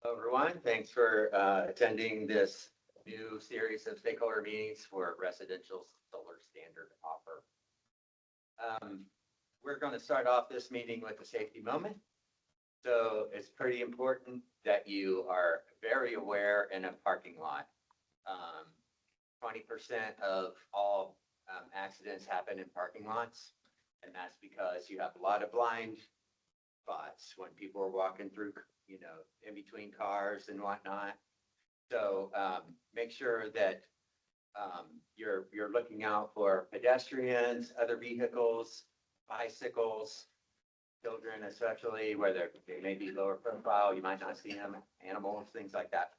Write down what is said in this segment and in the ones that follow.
Hello, everyone. Thanks for attending this new series of stakeholder meetings for residential solar standard offer. We're going to start off this meeting with a safety moment. So it's pretty important that you are very aware in a parking lot. 20% of all accidents happen in parking lots, and that's because you have a lot of blind spots when people are walking through, in between cars and whatnot. So make sure that you're looking out for pedestrians, other vehicles, bicycles, children especially, where they may be lower profile, you might not see them, animals, things like that.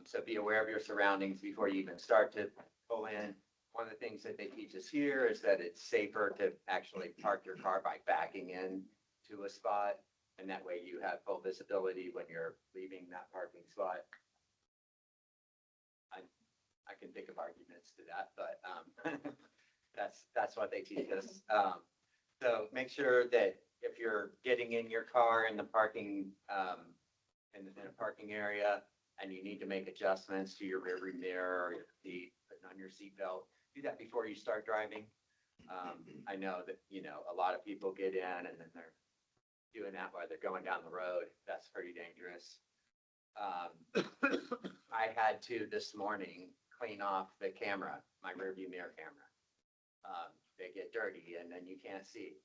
So be aware of your surroundings before you even start to pull in. One of the things that they teach us here is that it's safer to actually park your car by backing in to a spot, and that way you have full visibility when you're leaving that parking spot. I can think of arguments to that, but that's what they teach us. So make sure that if you're getting in your car in the parking in a parking area and you need to make adjustments to your rearview mirror or your seat, putting on your seatbelt, do that before you start driving. I know that a lot of people get in and then they're doing that while they're going down the road. That's pretty dangerous. I had to this morning clean off the camera, my rearview mirror camera. They get dirty and then you can't see.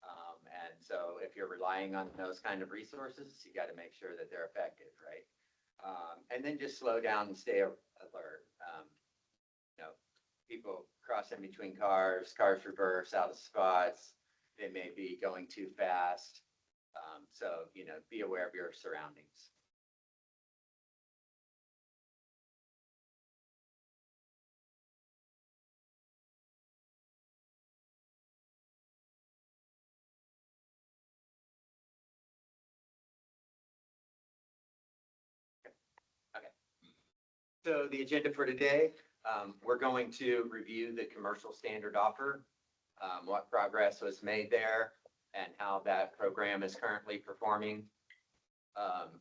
And so if you're relying on those kind of resources, you got to make sure that they're effective, right? And then just slow down and stay alert. People cross in between cars reverse out of spots. They may be going too fast. So, be aware of your surroundings. Okay. So the agenda for today, we're going to review the commercial standard offer, what progress was made there, and how that program is currently performing.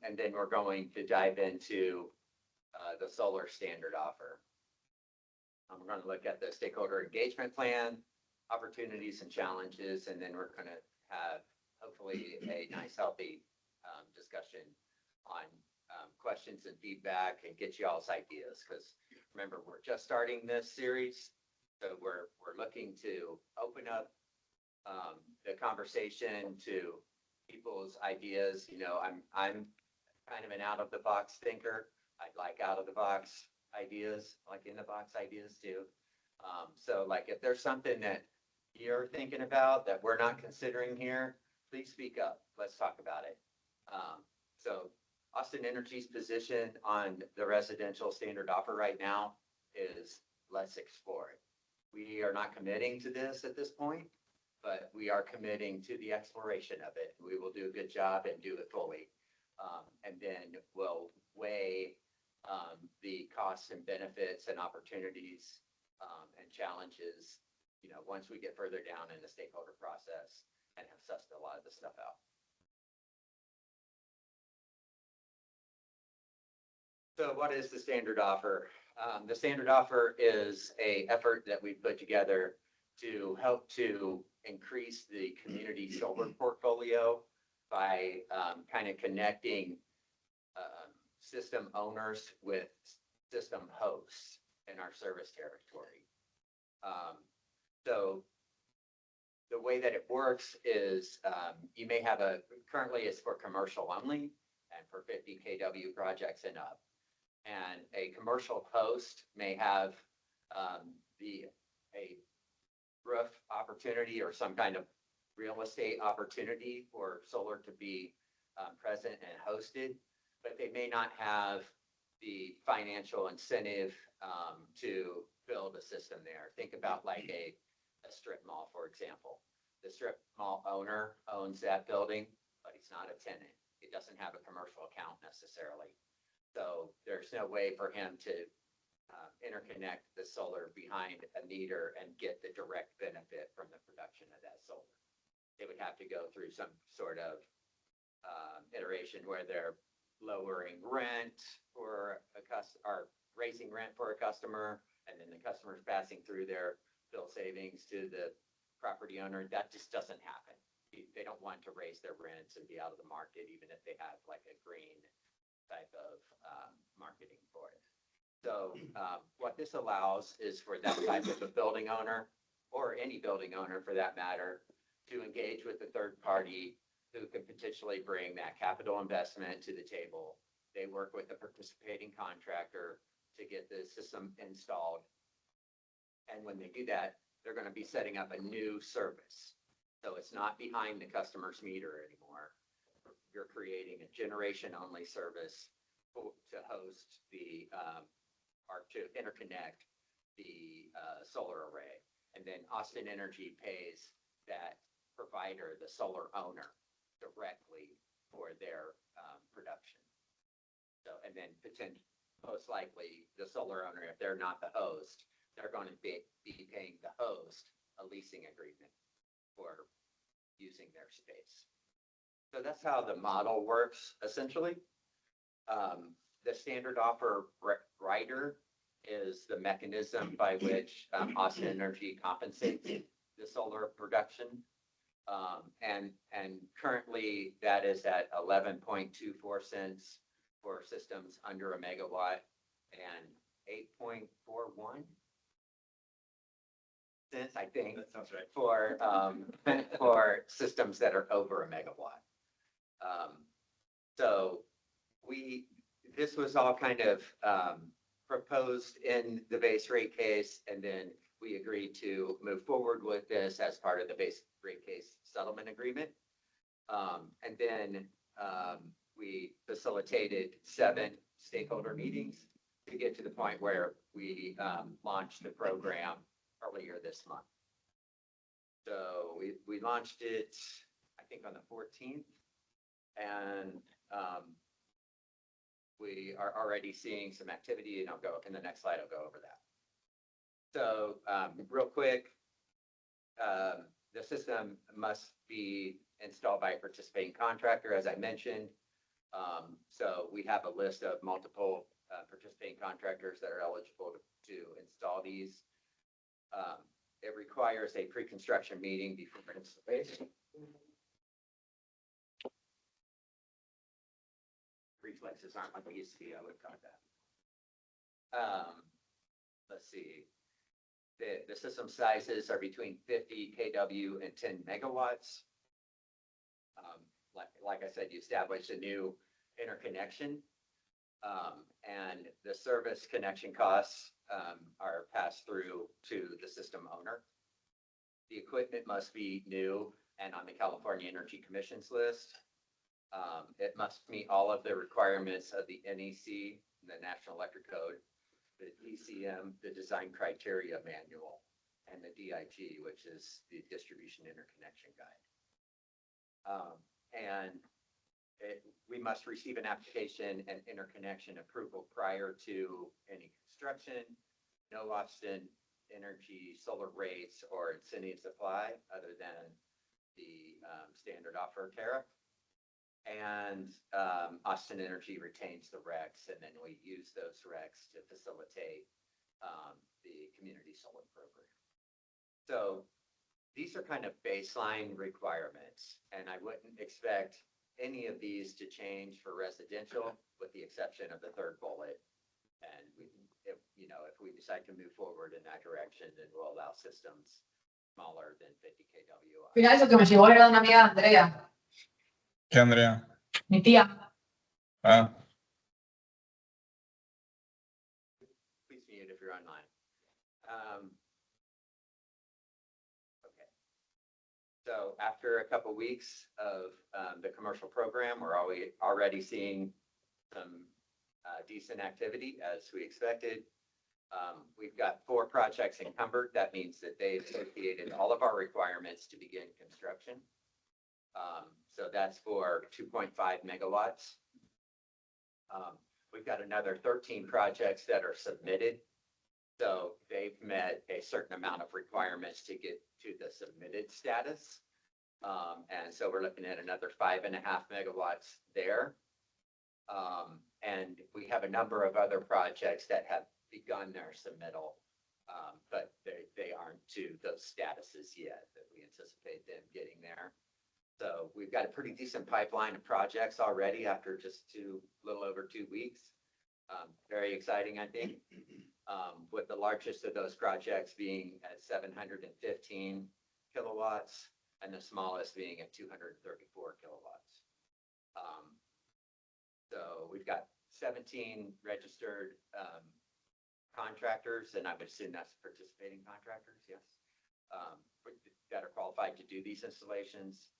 And then we're going to dive into the solar standard offer. We're going to look at the stakeholder engagement plan, opportunities and challenges, and then we're going to have hopefully a nice, healthy discussion on questions and feedback and get you all's ideas. Because remember, we're just starting this series, so we're looking to open up the conversation to people's ideas. I'm kind of an out of the box thinker. I like out of the box ideas, like in the box ideas too. So like if there's something that you're thinking about that we're not considering here, please speak up. Let's talk about it. So Austin Energy's position on the residential standard offer right now is let's explore it. We are not committing to this at this point, but we are committing to the exploration of it. We will do a good job and do it fully. And then we'll weigh the costs and benefits and opportunities and challenges, once we get further down in the stakeholder process and have sussed a lot of the stuff out. So what is the standard offer? The standard offer is an effort that we put together to help to increase the community solar portfolio by kind of connecting system owners with system hosts in our service territory. So the way that it works is you may have currently it's for commercial only and for 50 kW projects and up. And a commercial host may have a roof opportunity or some kind of real estate opportunity for solar to be present and hosted, but they may not have the financial incentive to build a system there. Think about like a strip mall, for example. The strip mall owner owns that building, but he's not a tenant. He doesn't have a commercial account necessarily. So there's no way for him to interconnect the solar behind a meter and get the direct benefit from the production of that solar. They would have to go through some sort of iteration where they're lowering rent for a or raising rent for a customer, and then the customer's passing through their bill savings to the property owner. That just doesn't happen. They don't want to raise their rents and be out of the market, even if they have like a green type of marketing for it. So what this allows is for that type of a building owner, or any building owner for that matter, to engage with a third party who can potentially bring that capital investment to the table. They work with a participating contractor to get the system installed. And when they do that, they're going to be setting up a new service. So it's not behind the customer's meter anymore. You're creating a generation-only service to host the, or to interconnect the solar array. And then Austin Energy pays that provider, the solar owner, directly for their production. So, and then most likely the solar owner, if they're not the host, they're going to be paying the host a leasing agreement for using their space. So that's how the model works essentially. The standard offer rider is the mechanism by which Austin Energy compensates the solar production. And currently that is at 11.24 cents for systems under a megawatt and 8.41 cents, I think. That sounds right. For systems that are over a megawatt. So this was all kind of proposed in the base rate case, and then we agreed to move forward with this as part of the base rate case settlement agreement. And then we facilitated 7 stakeholder meetings to get to the point where we launched the program earlier this month. So we launched it, I think, on the 14th, and we are already seeing some activity, and I'll go in the next slide, I'll go over that. So real quick, the system must be installed by a participating contractor, as I mentioned. So we have a list of multiple participating contractors that are eligible to install these. It requires a pre-construction meeting before installation. Reflexes aren't like they used to be, I would call that. Let's see. The system sizes are between 50 kW and 10 megawatts. Like I said, you establish a new interconnection, and the service connection costs are passed through to the system owner. The equipment must be new and on the California Energy Commission's list. It must meet all of the requirements of the NEC, the National Electric Code, the DCM, the Design Criteria Manual, and the DIG, which is the Distribution Interconnection Guide. And we must receive an application and interconnection approval prior to any construction. No Austin Energy solar rates or incentives apply other than the standard offer tariff. And Austin Energy retains the RECs, and then we use those RECs to facilitate the community solar program. So these are kind of baseline requirements, and I wouldn't expect any of these to change for residential, with the exception of the third bullet. And if we decide to move forward in that direction, then we'll allow systems smaller than 50 kW. Mira eso que me llegó era una amiga Andrea, ¿Qué, Andrea? mi tía. Ah, Please mute if you're online. Okay. So after a couple weeks of the commercial program, we're already seeing some decent activity as we expected. We've got 4 projects encumbered. That means that they've associated all of our requirements to begin construction. So that's for 2.5 megawatts. We've got another 13 projects that are submitted. So they've met a certain amount of requirements to get to the submitted status. And so we're looking at another 5.5 megawatts there. And we have a number of other projects that have begun their submittal, but they aren't to those statuses yet that we anticipate them getting there. So we've got a pretty decent pipeline of projects already after just little over 2 weeks. Very exciting, I think. With the largest of those projects being at 715 kilowatts and the smallest being at 234 kilowatts. So we've got 17 registered contractors, and I would assume that's participating contractors, yes, that are qualified to do these installations.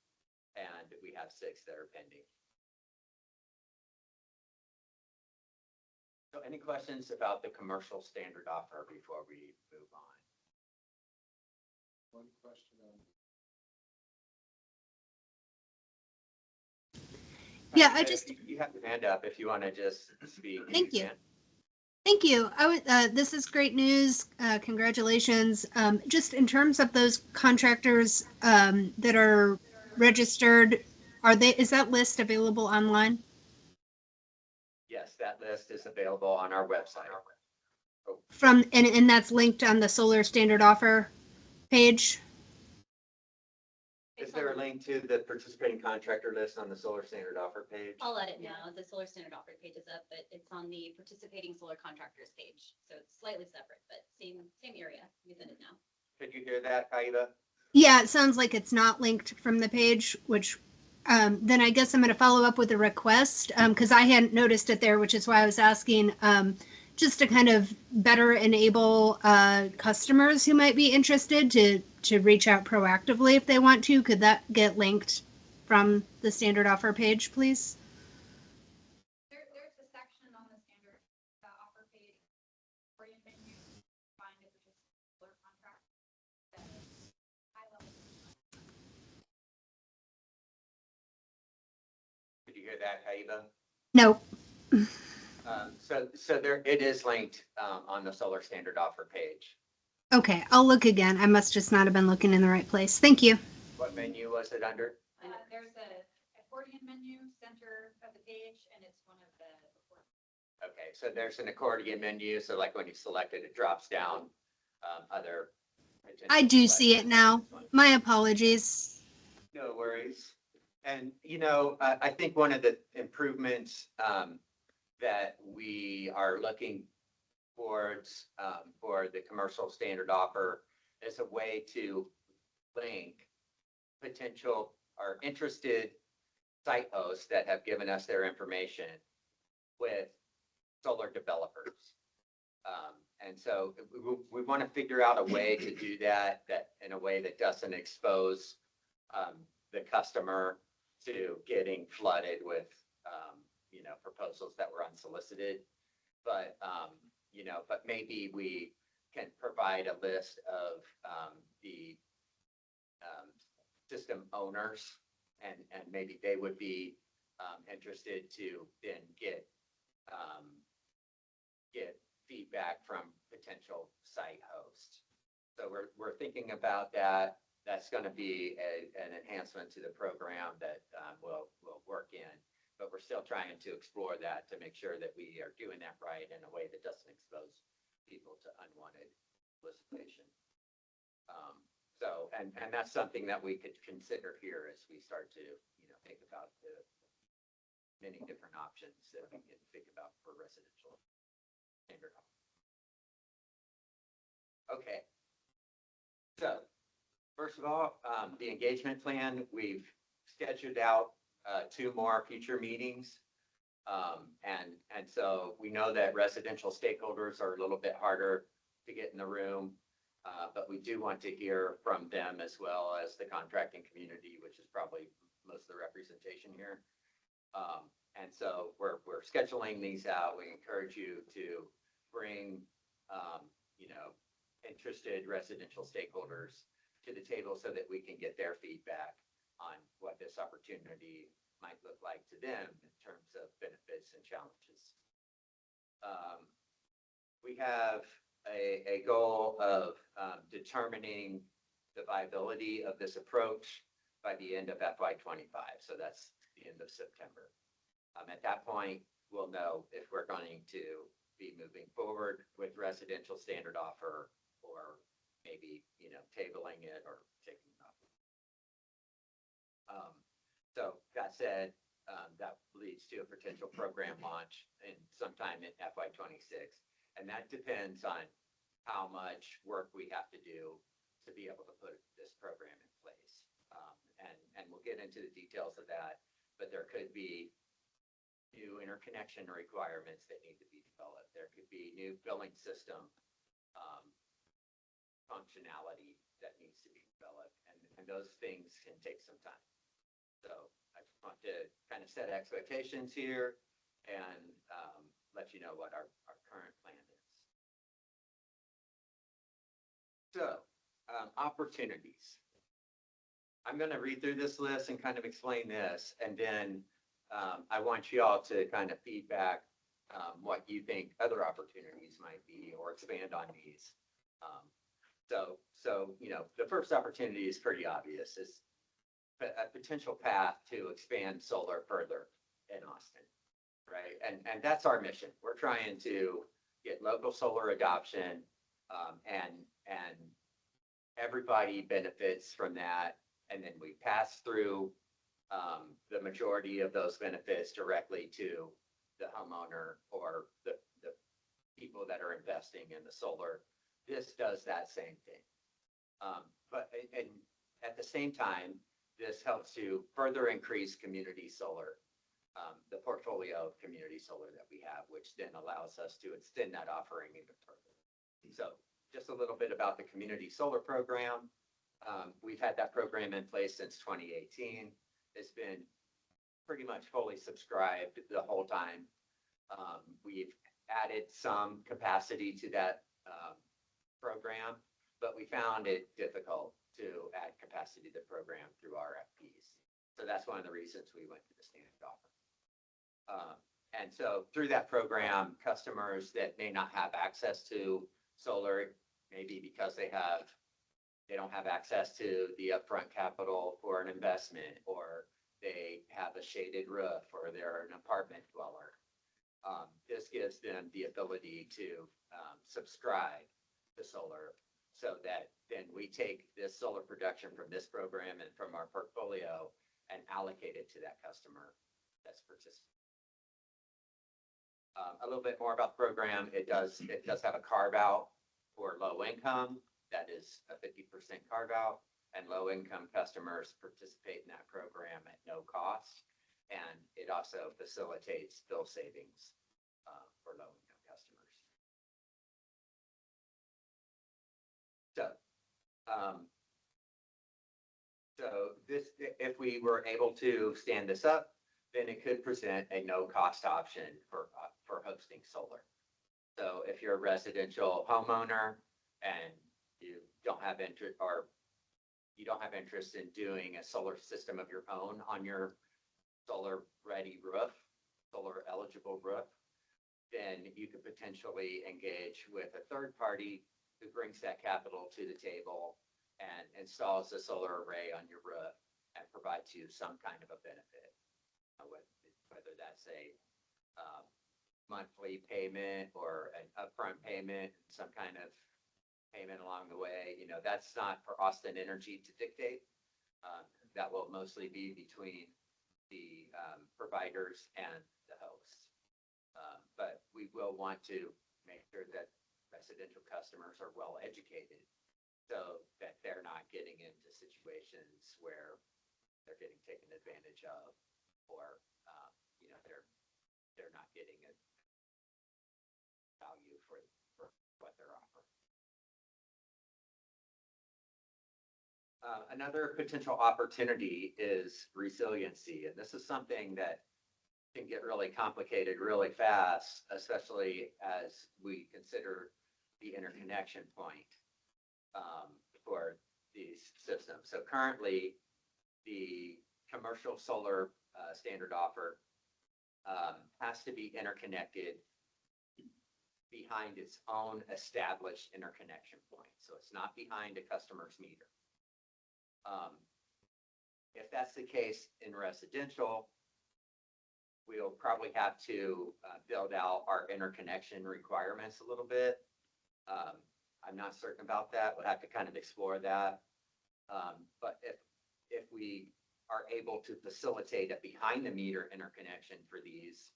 And we have 6 that are pending. So any questions about the commercial standard offer before we move on? One question on. Yeah, You have your hand up if you want to just speak. Thank you. can. Thank you. This is great news. Congratulations. Just in terms of those contractors that are registered, is that list available online? Yes, that list is available on our website. And that's linked on the solar standard offer page? Is there a link to the participating contractor list on the solar standard offer page? I'll let it know. The solar standard offer page is up, but it's on the participating solar contractors page. So it's slightly separate, but same area. You can send it now. Could you hear that, Aida? Yeah, it sounds like it's not linked from the page, which then I guess I'm going to follow up with a request because I hadn't noticed it there, which is why I was asking just to kind of better enable customers who might be interested to reach out proactively if they want to. Could that get linked from the standard offer page, please? There's a section on the standard offer page where you can find if it's a solar contract. High level. Could you hear that, Aida? No. So there, it is linked on the solar standard offer page. Okay, I'll look again. I must just not have been looking in the right place. Thank you. What menu was it under? There's a accordion menu center of the page, and it's one of the. Okay, so there's an accordion menu. So like when you select it, it drops down other. I do see it now. My apologies. No worries. And, I think one of the improvements that we are looking towards for the commercial standard offer is a way to link potential or interested site hosts that have given us their information with solar developers. And so we want to figure out a way to do that in a way that doesn't expose the customer to getting flooded with, proposals that were unsolicited. But, but maybe we can provide a list of the system owners and maybe they would be interested to then get feedback from potential site hosts. So we're thinking about that. That's going to be an enhancement to the program that we'll work in, but we're still trying to explore that to make sure that we are doing that right in a way that doesn't expose people to unwanted solicitation. So, and that's something that we could consider here as we start to, think about the many different options that we can think about for residential standard. Okay. So first of all, the engagement plan, we've scheduled out 2 more future meetings. And so we know that residential stakeholders are a little bit harder to get in the room, but we do want to hear from them as well as the contracting community, which is probably most of the representation here. And so we're scheduling these out. We encourage you to bring, interested residential stakeholders to the table so that we can get their feedback on what this opportunity might look like to them in terms of benefits and challenges. We have a goal of determining the viability of this approach by the end of FY25. So that's the end of September. At that point, we'll know if we're going to be moving forward with residential standard offer or maybe, tabling it or taking it off. So that said, that leads to a potential program launch in sometime in FY '26. And that depends on how much work we have to do to be able to put this program in place. And we'll get into the details of that, but there could be new interconnection requirements that need to be developed. There could be new billing system functionality that needs to be developed, and those things can take some time. So I just want to kind of set expectations here and let you know what our current plan is. So opportunities. I'm going to read through this list and kind of explain this, and then I want you all to kind of feedback what you think other opportunities might be or expand on these. So the first opportunity is pretty obvious. Is a potential path to expand solar further in Austin, right? And that's our mission. We're trying to get local solar adoption, and everybody benefits from that. And then we pass through the majority of those benefits directly to the homeowner or the people that are investing in the solar. This does that same thing. But at the same time, this helps to further increase community solar, the portfolio of community solar that we have, which then allows us to extend that offering even further. So just a little bit about the community solar program. We've had that program in place since 2018. It's been pretty much fully subscribed the whole time. We've added some capacity to that program, but we found it difficult to add capacity to the program through RFPs. So that's one of the reasons we went to the standard offer. And so through that program, customers that may not have access to solar, maybe because they don't have access to the upfront capital for an investment, or they have a shaded roof, or they're an apartment dweller. This gives them the ability to subscribe to solar, so that then we take this solar production from this program and from our portfolio and allocate it to that customer that's participating. A little bit more about the program. It does have a carve out for low income. That is a 50% carve out, and low income customers participate in that program at no cost. And it also facilitates bill savings for low income customers. So this, if we were able to stand this up, then it could present a no cost option for hosting solar. So if you're a residential homeowner and you don't have interest, or you don't have interest in doing a solar system of your own on your solar ready roof, solar eligible roof, then you could potentially engage with a third party who brings that capital to the table and installs a solar array on your roof and provides you some kind of a benefit, whether that's a monthly payment or an upfront payment, some kind of payment along the way. That's not for Austin Energy to dictate. That will mostly be between the providers and the hosts. But we will want to make sure that residential customers are well educated, so that they're not getting into situations where they're getting taken advantage of, or they're not getting a value for what they're offering. Another potential opportunity is resiliency, and this is something that can get really complicated really fast, especially as we consider the interconnection point for these systems. So currently, the commercial solar standard offer has to be interconnected behind its own established interconnection point. So it's not behind a customer's meter. If that's the case in residential, we'll probably have to build out our interconnection requirements a little bit. I'm not certain about that. We'll have to kind of explore that. But if we are able to facilitate a behind the meter interconnection for these,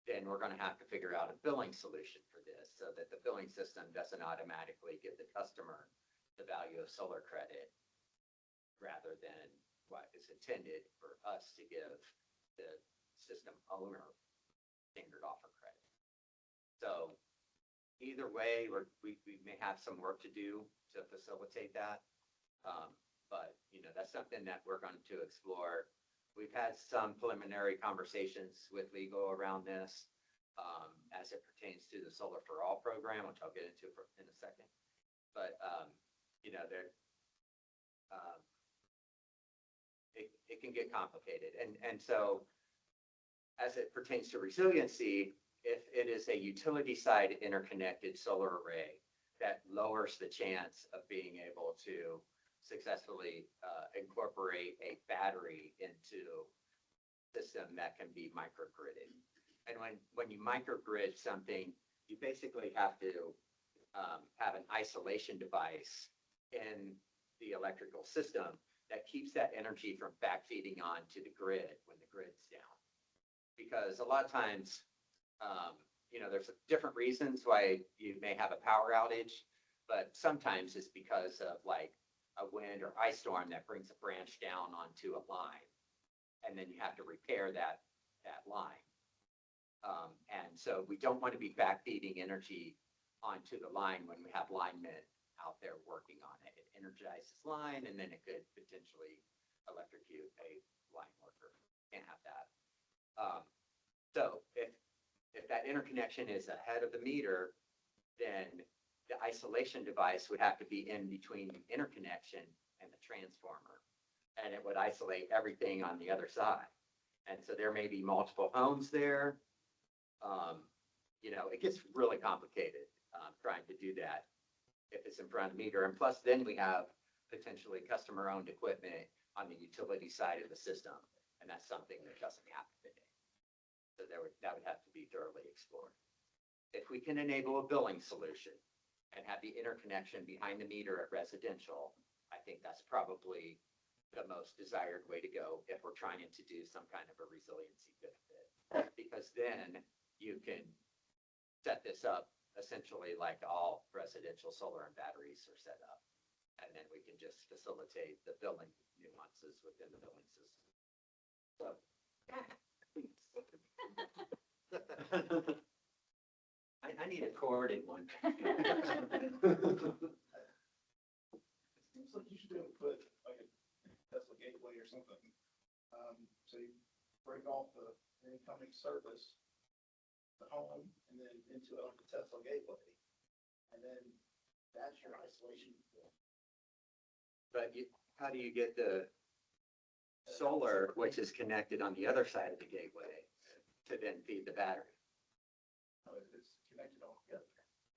then we're going to have to figure out a billing solution for this so that the billing system doesn't automatically give the customer the value of solar credit rather than what is intended for us to give the system owner standard offer credit. So either way, we may have some work to do to facilitate that. But, you know, that's something that we're going to explore. We've had some preliminary conversations with legal around this as it pertains to the Solar for All program, which I'll get into in a second. But, you know, it can get complicated. And so as it pertains to resiliency, if it is a utility side interconnected solar array, that lowers the chance of being able to successfully incorporate a battery into a system that can be microgridded. And when you microgrid something, you basically have to have an isolation device in the electrical system that keeps that energy from backfeeding onto the grid when the grid's down. Because a lot of times, you know, there's different reasons why you may have a power outage, but sometimes it's because of like a wind or ice storm that brings a branch down onto a line. And then you have to repair that line. And so we don't want to be backfeeding energy onto the line when we have linemen out there working on it. It energizes line and then it could potentially electrocute a line worker. Can't have that. So if that interconnection is ahead of the meter, then the isolation device would have to be in between the interconnection and the transformer. And it would isolate everything on the other side. And so there may be multiple homes there. You know, it gets really complicated trying to do that if it's in front of the meter. And plus then we have potentially customer owned equipment on the utility side of the system. And that's something that doesn't happen today. So that would have to be thoroughly explored. If we can enable a billing solution and have the interconnection behind the meter at residential, I think that's probably the most desired way to go if we're trying to do some kind of a resiliency benefit. Because then you can set this up essentially like all residential solar and batteries are set up. And then we can just facilitate the billing nuances within the billing system. So, I need a cord in one. It seems like you should be able to put like a Tesla gateway or something. So you break off the incoming service, the home, and then into like a Tesla gateway. And then that's your isolation. But how do you get the solar, which is connected on the other side of the gateway, to then feed the battery? It's connected all together.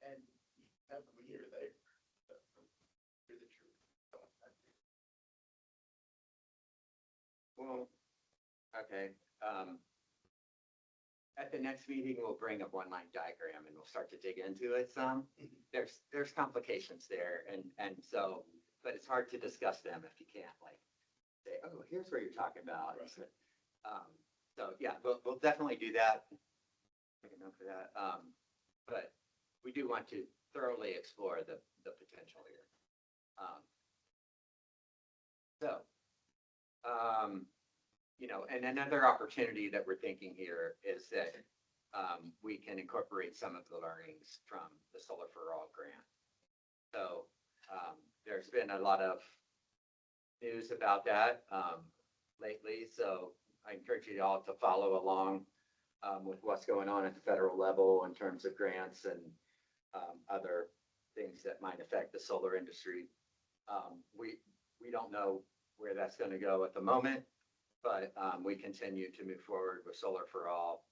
And you have the meter there. Well, okay. At the next meeting, we'll bring up one line diagram and we'll start to dig into it some. There's complications there and so, but it's hard to discuss them if you can't like say, oh, here's what you're talking about. Right. So yeah, we'll definitely do that. Make a note for that. But we do want to thoroughly explore the potential here. You know, and another opportunity that we're thinking here is that we can incorporate some of the learnings from the Solar for All grant. So there's been a lot of news about that lately. So I encourage you all to follow along with what's going on at the federal level in terms of grants and other things that might affect the solar industry. We don't know where that's going to go at the moment, but we continue to move forward with Solar for All,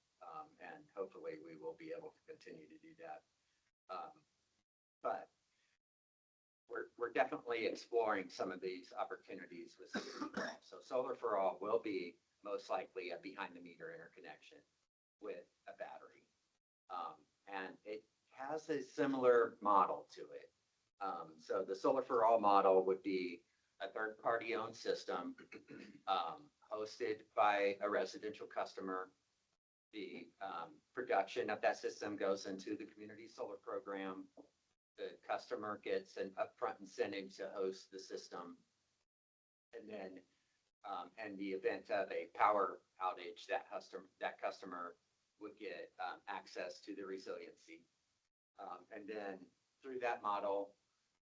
and hopefully we will be able to continue to do that. But we're definitely exploring some of these opportunities with Solar for All. So Solar for All will be most likely a behind the meter interconnection with a battery. And it has a similar model to it. So the Solar for All model would be a third-party owned system, hosted by a residential customer. The production of that system goes into the community solar program. The customer gets an upfront incentive to host the system. And then, in the event of a power outage, that customer would get access to the resiliency. And then through that model,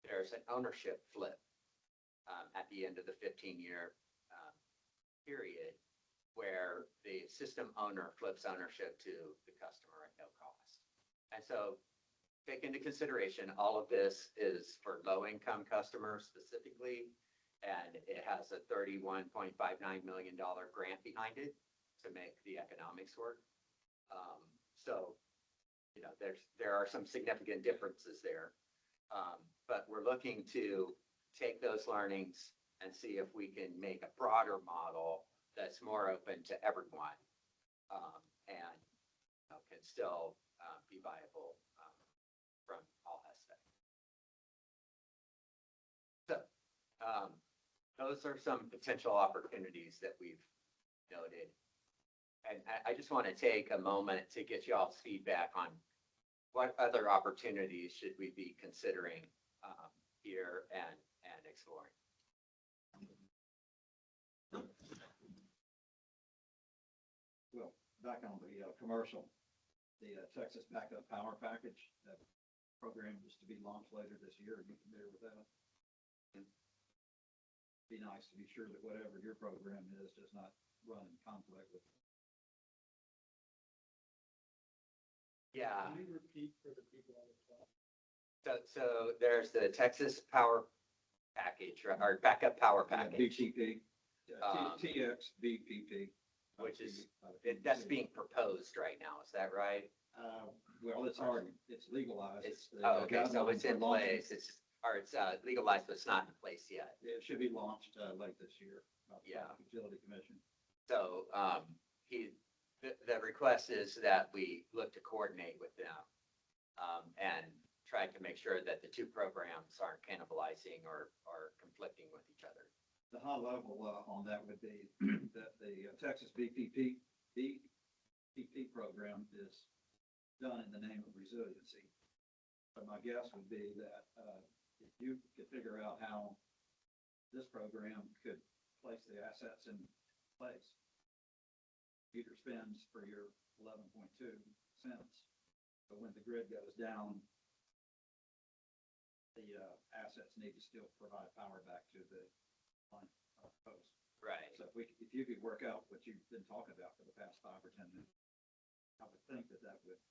there's an ownership flip at the end of the 15-year period, where the system owner flips ownership to the customer at no cost. And so take into consideration, all of this is for low-income customers specifically, and it has a $31.59 million grant behind it to make the economics work. So, you know, there are some significant differences there. But we're looking to take those learnings and see if we can make a broader model that's more open to everyone, and can still be viable from all aspects. So those are some potential opportunities that we've noted. And I just want to take a moment to get y'all's feedback on what other opportunities should we be considering here and exploring. Well, back on the commercial, the Texas Backup Power Package, that program is to be launched later this year. Are you familiar with that? Be nice to be sure that whatever your program is does not run in conflict with. Yeah. Can you repeat for the people on the phone? So there's the Texas Power Package, or Backup Power Package, BPP, Um, TXBPP. which is, that's being proposed right now. Is that right? Well, it's already, it's legalized. It's, the okay, so it's guidelines in are launching. place. It's legalized, but it's not in place yet. It should be launched late this year. by the Yeah. Utility Commission. So, the request is that we look to coordinate with them, and try to make sure that the two programs aren't cannibalizing or conflicting with each other. The high level on that would be that the Texas BPP program is done in the name of resiliency. But my guess would be that if you could figure out how this program could place the assets in place, computer spends for your 11.2 cents. But when the grid goes down, the assets need to still provide power back to the line post. Right. So if you could work out what you've been talking about for the past 5 or 10 minutes, I would think that would.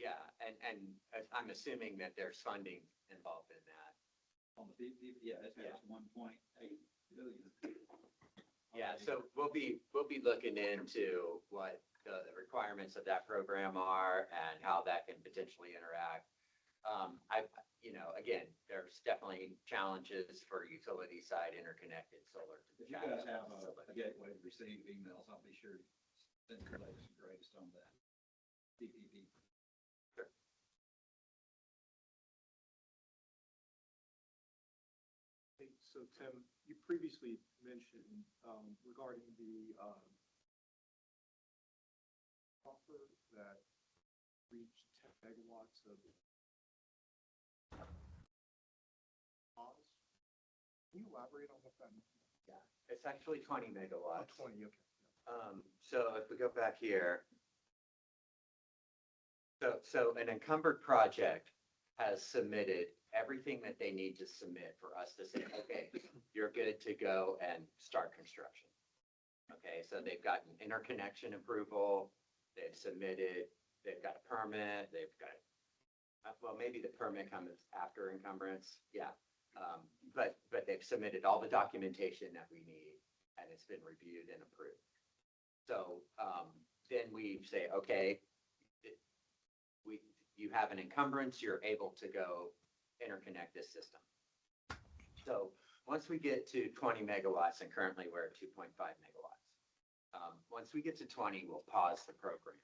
Yeah, and I'm assuming that there's funding involved in that. On the BPP, yeah, it has 1.8 billion. Yeah, so we'll be looking into what the requirements of that program are and how that can potentially interact. Again, there's definitely challenges for utility side interconnected solar. If you guys have a gateway to receive emails, I'll be sure to send the latest and greatest on that BPP. Sure. Hey, so Tim, you previously mentioned regarding the offer that reached 10 megawatts of pause. Can you elaborate on what that means? Yeah, it's actually 20 Oh, megawatts. 20, okay. So if we go back here. So an encumbered project has submitted everything that they need to submit for us to say, okay, you're good to go and start construction. Okay, so they've gotten interconnection approval, they've submitted, they've got a permit, they've got, well, maybe the permit comes after encumbrance, yeah. But they've submitted all the documentation that we need, and it's been reviewed and approved. So then we say, okay, you have an encumbrance, you're able to go interconnect this system. So once we get to 20 megawatts, and currently we're at 2.5 megawatts. Once we get to 20, we'll pause the program.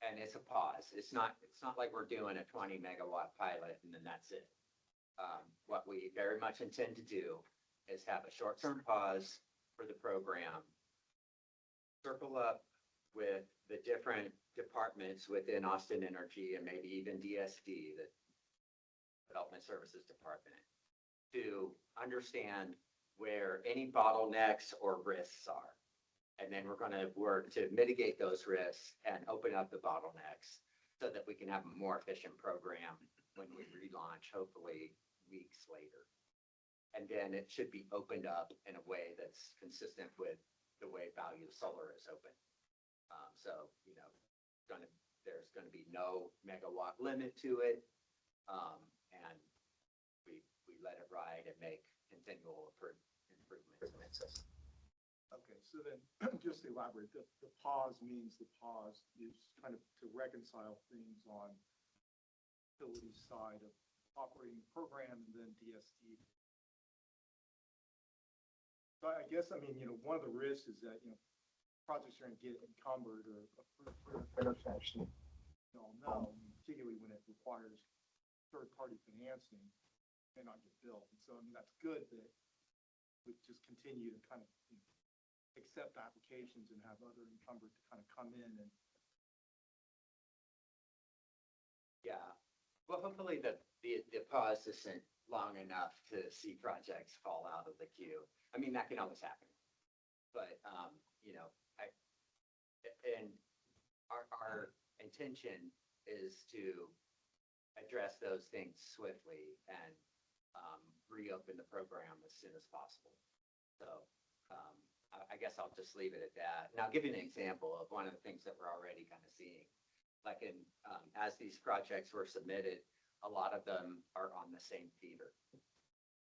And it's a pause. It's not like we're doing a 20 megawatt pilot and then that's it. What we very much intend to do is have a short-term pause for the program, circle up with the different departments within Austin Energy and maybe even DSD, the Development Services Department, to understand where any bottlenecks or risks are. And then we're going to work to mitigate those risks and open up the bottlenecks so that we can have a more efficient program when we relaunch, hopefully weeks later. And then it should be opened up in a way that's consistent with the way Value Solar is open. So, there's going to be no megawatt limit to it. And we let it ride and make continual improvements. Okay, so then, just to elaborate, the pause means the pause is kind of to reconcile things on utility side of operating the program and then DSD. So I guess, one of the risks is that, projects are going to get encumbered or approved for interconnection. You all know, particularly when it requires third-party financing, may not get built. And so, that's good that we just continue to kind of accept applications and have other encumbered to kind of come in and. Yeah, well, hopefully the pause isn't long enough to see projects fall out of the queue. I mean, that can always happen. But, and our intention is to address those things swiftly and reopen the program as soon as possible. So, I guess I'll just leave it at that. Now, I'll give you an example of one of the things that we're already kind of seeing. Like as these projects were submitted, a lot of them are on the same feeder.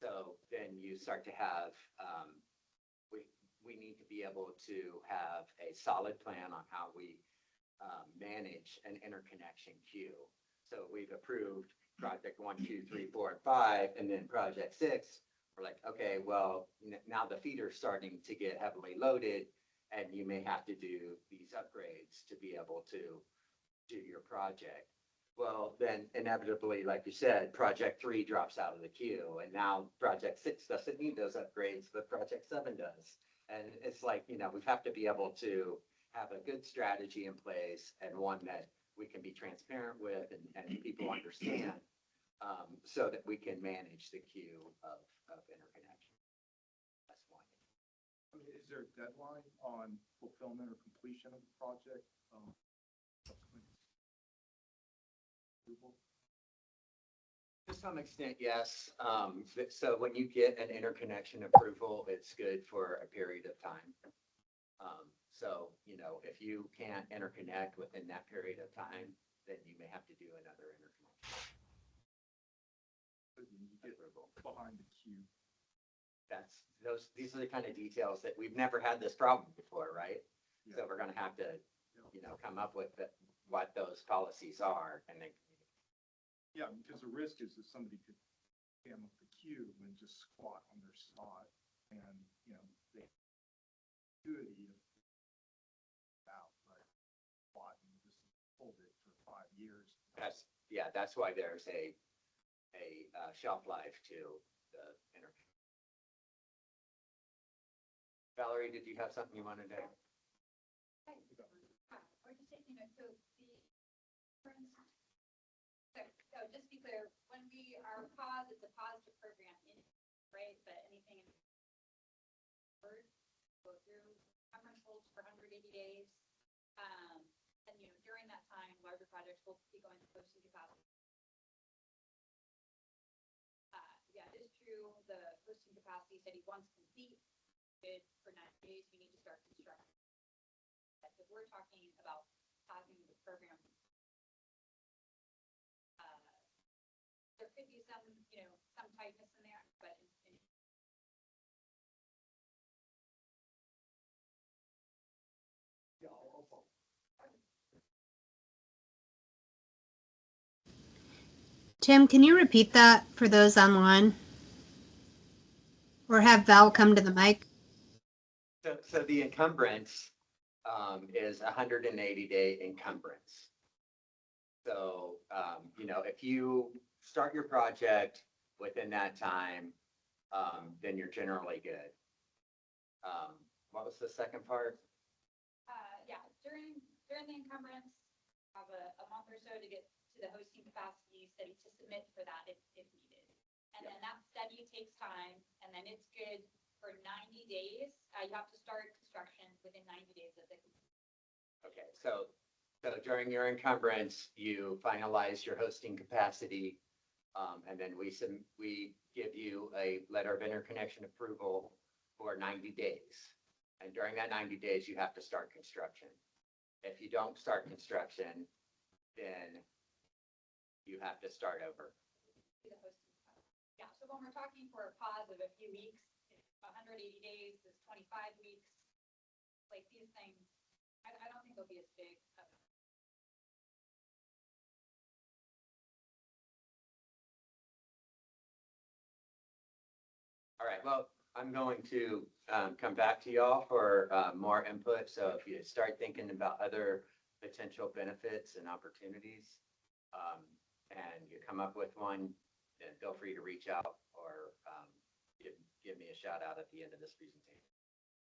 So then you start to have, we need to be able to have a solid plan on how we manage an interconnection queue. So we've approved project 1, 2, 3, 4, and 5, and then project 6. We're like, okay, well, now the feeder's starting to get heavily loaded and you may have to do these upgrades to be able to do your project. Well, then inevitably, like you said, project 3 drops out of the queue and now project 6 doesn't need those upgrades, but project 7 does. And it's like, we have to be able to have a good strategy in place and one that we can be transparent with and people understand. So that we can manage the queue of interconnection. That's one. Is there a deadline on fulfillment or completion of the project? Approval? To some extent, yes. So when you get an interconnection approval, it's good for a period of time. So, if you can't interconnect within that period of time, then you may have to do another interconnection. You get behind the queue. These are the kind of details that we've never had this problem before, right? Yeah. So we're going to have to, come up with what those policies are and then. Yeah, because the risk is that somebody could jam up the queue and just squat on their spot and, they do it out, right? Squat and just hold it for 5 years. That's why there's a shelf life to the interconnection. Valerie, did you have something you wanted to add? Or just saying, so just be clear, when we are pause, it's a pause to program in, right? But anything in go through conference holds for 180 days. And during that time, larger projects will be going to posting capacity. Yeah, it is true. The posting capacity study once complete, for 90 days, we need to start construction. If we're talking about pausing the program, there could be some tightness in there, but Yeah, I'll follow. Tim, can you repeat that for those online? Or have Val come to the mic. So the encumbrance is a 180-day encumbrance. So, if you start your project within that time, then you're generally good. What was the second part? Yeah, during the encumbrance, have a month or so to get to the hosting capacity study to submit for that if needed. And then that study takes time, and then it's good for 90 days. You have to start construction within 90 days of the. Okay, so during your encumbrance, you finalize your hosting capacity, and then we give you a letter of interconnection approval for 90 days. And during that 90 days, you have to start construction. If you don't start construction, then you have to start over. The hosting capacity. Yeah, so when we're talking for a pause of a few weeks, 180 days is 25 weeks. Like these things, I don't think they'll be as big. All right, well, I'm going to come back to y'all for more input. So if you start thinking about other potential benefits and opportunities, and you come up with one, then feel free to reach out or give me a shout out at the end of this presentation.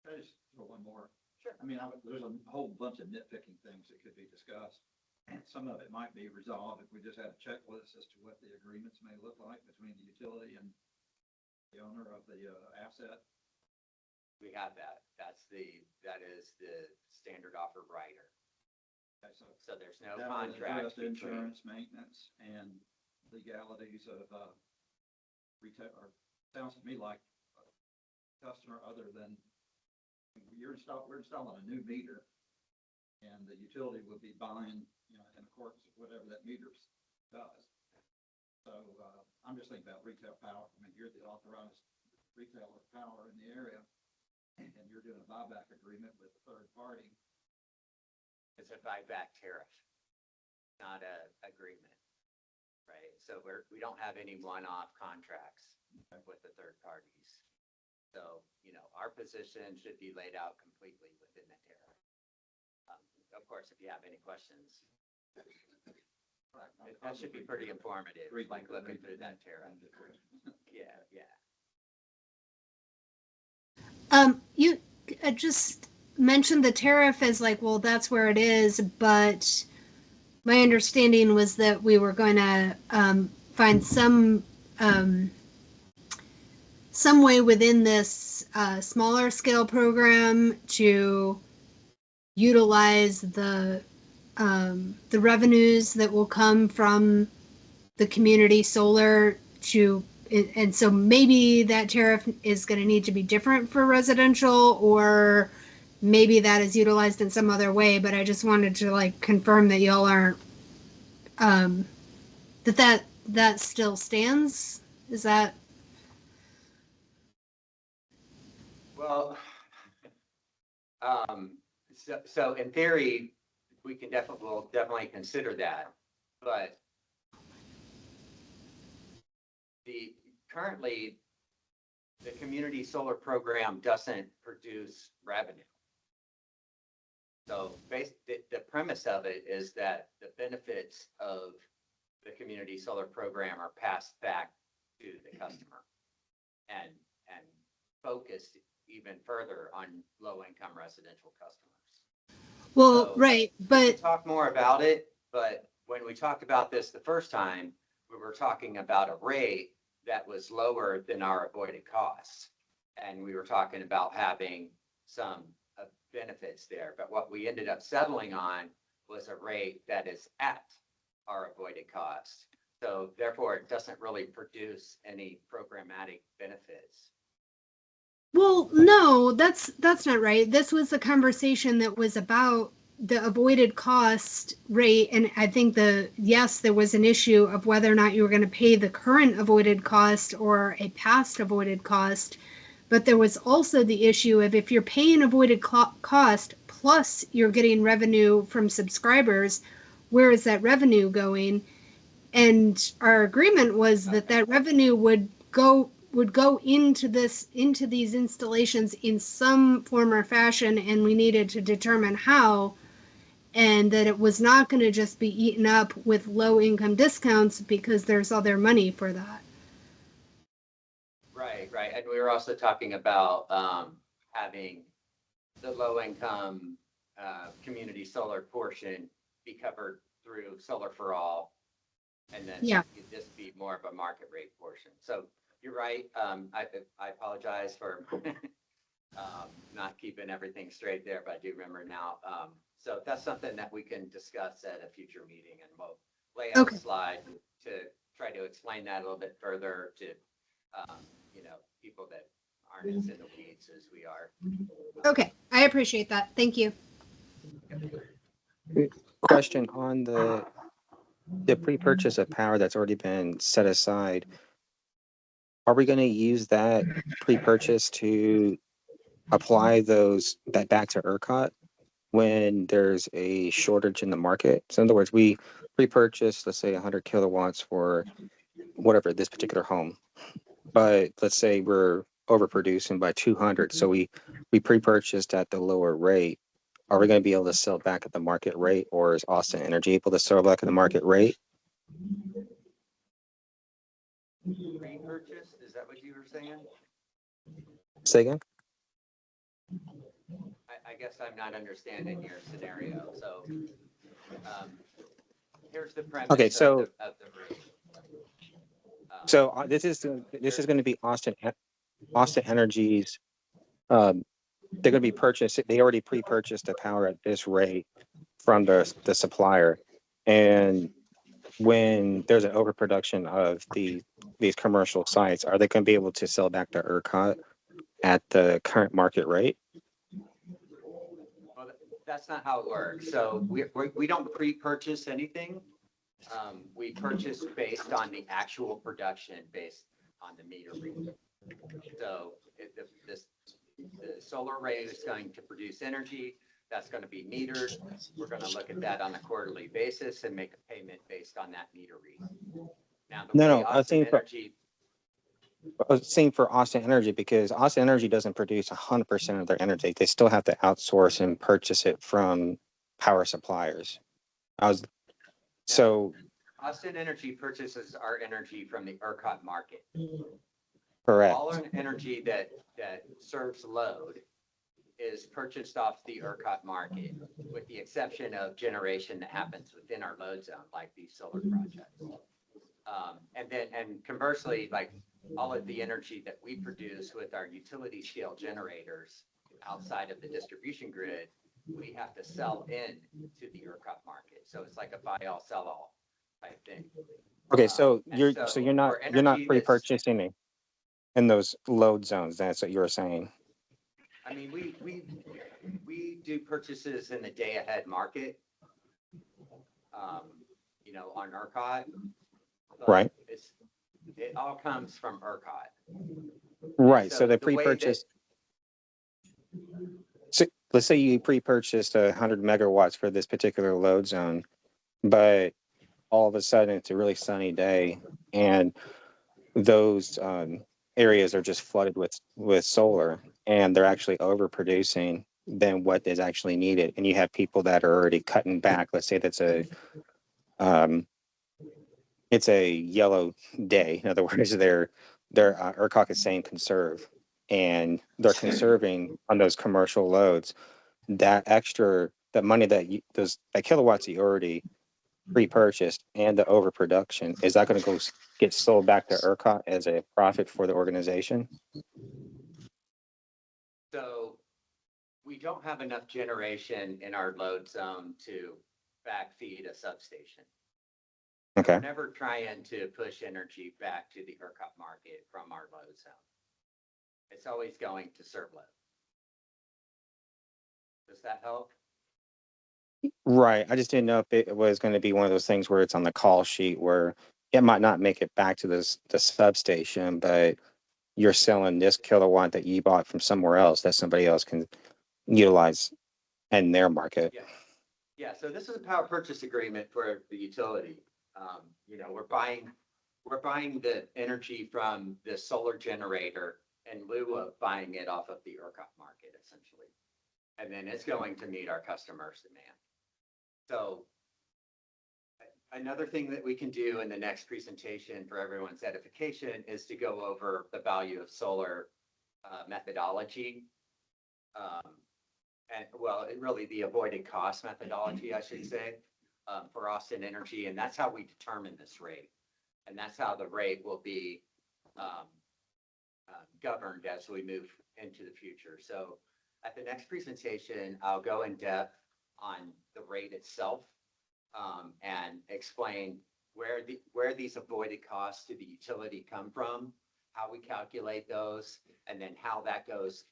Can I just throw one more? Sure. I mean, there's a whole bunch of nitpicking things that could be discussed. And some of it might be resolved if we just had a checklist as to what the agreements may look like between the utility and the owner of the asset. We have that. That is the standard offer writer. Okay, So there's no that would contract address between. insurance, maintenance, and legalities of retail, or sounds to me like a customer other than we're installing a new meter, and the utility would be buying, in accordance with whatever that meter does. So I'm just thinking about retail power. I mean, you're the authorized retailer of power in the area, and you're doing a buyback agreement with a third party. It's a buyback tariff, not a agreement, right? So we don't have any one-off contracts with the third parties. So, our position should be laid out completely within the tariff. Of course, if you have any questions, that should be pretty informative, like looking through that tariff. Yeah. You just mentioned the tariff as like, well, that's where it is, but my understanding was that we were going to find some way within this smaller scale program to utilize the revenues that will come from the community solar to, and so maybe that tariff is going to need to be different for residential, or maybe that is utilized in some other way. But I just wanted to confirm that y'all aren't that still stands. Is that? Well, so in theory, we'll definitely consider that, but currently the community solar program doesn't produce revenue. So the premise of it is that the benefits of the community solar program are passed back to the customer and focused even further on low-income residential customers. Well, So, right, we but can talk more about it, but when we talked about this the first time, we were talking about a rate that was lower than our avoided costs. And we were talking about having some benefits there, but what we ended up settling on was a rate that is at our avoided cost. So therefore, it doesn't really produce any programmatic benefits. well, no, that's not right. This was the conversation that was about the avoided cost rate, and I think yes, there was an issue of whether or not you were going to pay the current avoided cost or a past avoided cost. But there was also the issue of if you're paying avoided cost plus you're getting revenue from subscribers, where is that revenue going? And our agreement was that revenue would go would go into these installations in some form or fashion, and we needed to determine how, and that it was not going to just be eaten up with low income discounts because there's other money for that. Right, right. And we were also talking about having the low income community solar portion be covered through Solar for All. And then Yeah. this be more of a market rate portion. So you're right. I apologize for not keeping everything straight there, but I do remember now. So that's something that we can discuss at a future meeting, and we'll lay out Okay. a slide to try to explain that a little bit further to, you know, people that aren't as in the weeds as we are. Okay, I appreciate that. Thank you. Question on the pre-purchase of power that's already been set aside. Are we going to use that pre-purchase to apply that back to ERCOT when there's a shortage in the market? So in other words, we pre-purchase, let's say 100 kilowatts for whatever, this particular home. But let's say we're overproducing by 200. So we pre-purchased at the lower rate. Are we going to be able to sell back at the market rate, or is Austin Energy able to sell back at the market rate? Pre-purchase, is that what you were saying? Say again? I guess I'm not understanding your scenario. So here's the premise Okay, so of the rate. this is going to be Austin Energy's. They're going to be purchased. They already pre-purchased the power at this rate from the supplier, and when there's an overproduction of these commercial sites, are they going to be able to sell back to ERCOT at the current market rate? Well, that's not how it works. So we don't pre-purchase anything. We purchase based on the actual production based on the meter read. So the solar array is going to produce energy that's going to be metered. We're going to look at that on a quarterly basis and make a payment based on that meter read. Now, the way Austin Energy, Same for Austin Energy, because Austin Energy doesn't produce 100% of their energy. They still have to outsource and purchase it from power suppliers. Austin Energy purchases our energy from the ERCOT market. Correct. All our energy that serves load is purchased off the ERCOT market, with the exception of generation that happens within our load zone, like these solar projects. And conversely, like all of the energy that we produce with our utility scale generators outside of the distribution grid, we have to sell in to the ERCOT market. So it's like a buy all, sell all type thing. Okay, so you're not energy pre-purchasing in those load zones. That's what you were saying. I mean, we do purchases in the day ahead market, you know, on ERCOT. Right. It all comes from ERCOT. Right. So So the the way that- pre-purchase. So let's say you pre-purchased 100 megawatts for this particular load zone, but all of a sudden it's a really sunny day, and those areas are just flooded with solar, and they're actually overproducing than what is actually needed. And you have people that are already cutting back. Let's say that's it's a yellow day. In other words, they're ERCOT is saying conserve, and they're conserving on those commercial loads. That money that kilowatts you already pre-purchased and the overproduction, is that going to go get sold back to ERCOT as a profit for the organization? So we don't have enough generation in our load zone to backfeed a substation. Okay. We're never trying to push energy back to the ERCOT market from our load zone. It's always going to serve load. Does that help? Right. I just didn't know if it was going to be one of those things where it's on the call sheet where it might not make it back to the substation, but you're selling this kilowatt that you bought from somewhere else that somebody else can utilize in their market. Yeah. Yeah. So this is a power purchase agreement for the utility. You know, we're we're buying the energy from the solar generator in lieu of buying it off of the ERCOT market, essentially. And then it's going to meet our customers' demand. So another thing that we can do in the next presentation for everyone's edification is to go over the value of solar methodology. And well, really the avoided cost methodology, I should say, for Austin Energy. And that's how we determine this rate. And that's how the rate will be governed as we move into the future. So at the next presentation, I'll go in depth on the rate itself and explain where these avoided costs to the utility come from, how we calculate those, and then how that goes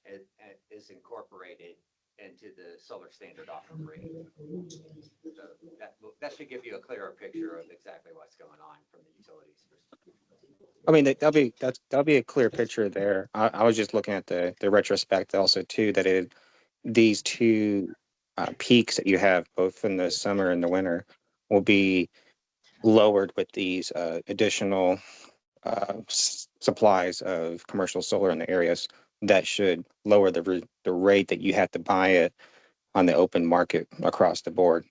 is incorporated into the solar standard offer rate. So that should give you a clearer picture of exactly what's going on from the utilities perspective. I mean, that'll be a clear picture there. I was just looking at the retrospect also too, that these two peaks that you have both in the summer and the winter will be lowered with these additional supplies of commercial solar in the areas. That should lower the rate that you have to buy it on the open market across the board.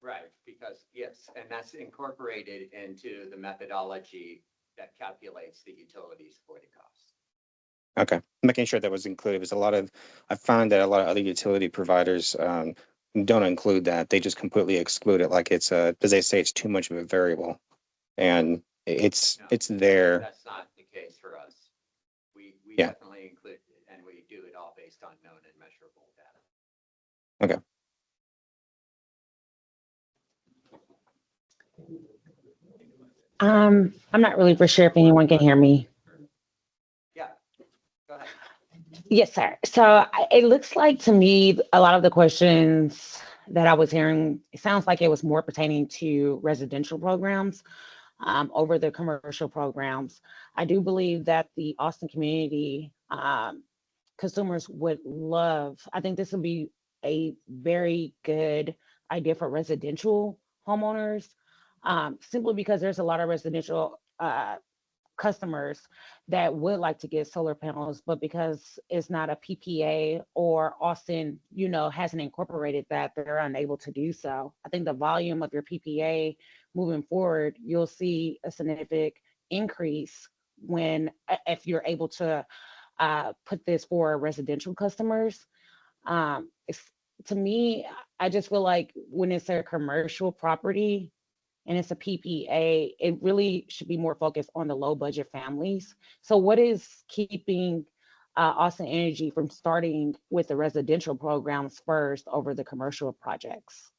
Right, because yes, and that's incorporated into the methodology that calculates the utilities avoided costs. Okay, making sure that was included. Because I found that a lot of other utility providers don't include that. They just completely exclude it, like it's because they say it's too much of a variable, and it's there. That's not the case for us. We Yeah. definitely include it, and we do it all based on known and measurable data. Okay. I'm not really for sure if anyone can hear me. Yeah, go ahead. Yes, sir. So it looks like to me, a lot of the questions that I was hearing, it sounds like it was more pertaining to residential programs over the commercial programs. I do believe that the Austin community consumers would love, I think this would be a very good idea for residential homeowners, simply because there's a lot of residential customers that would like to get solar panels, but because it's not a PPA or Austin, hasn't incorporated that, they're unable to do so. I think the volume of your PPA moving forward, you'll see a significant increase if you're able to put this for residential customers. To me, I just feel like when it's a commercial property, and it's a PPA, it really should be more focused on the low budget families. So what is keeping Austin Energy from starting with the residential programs first over the commercial projects?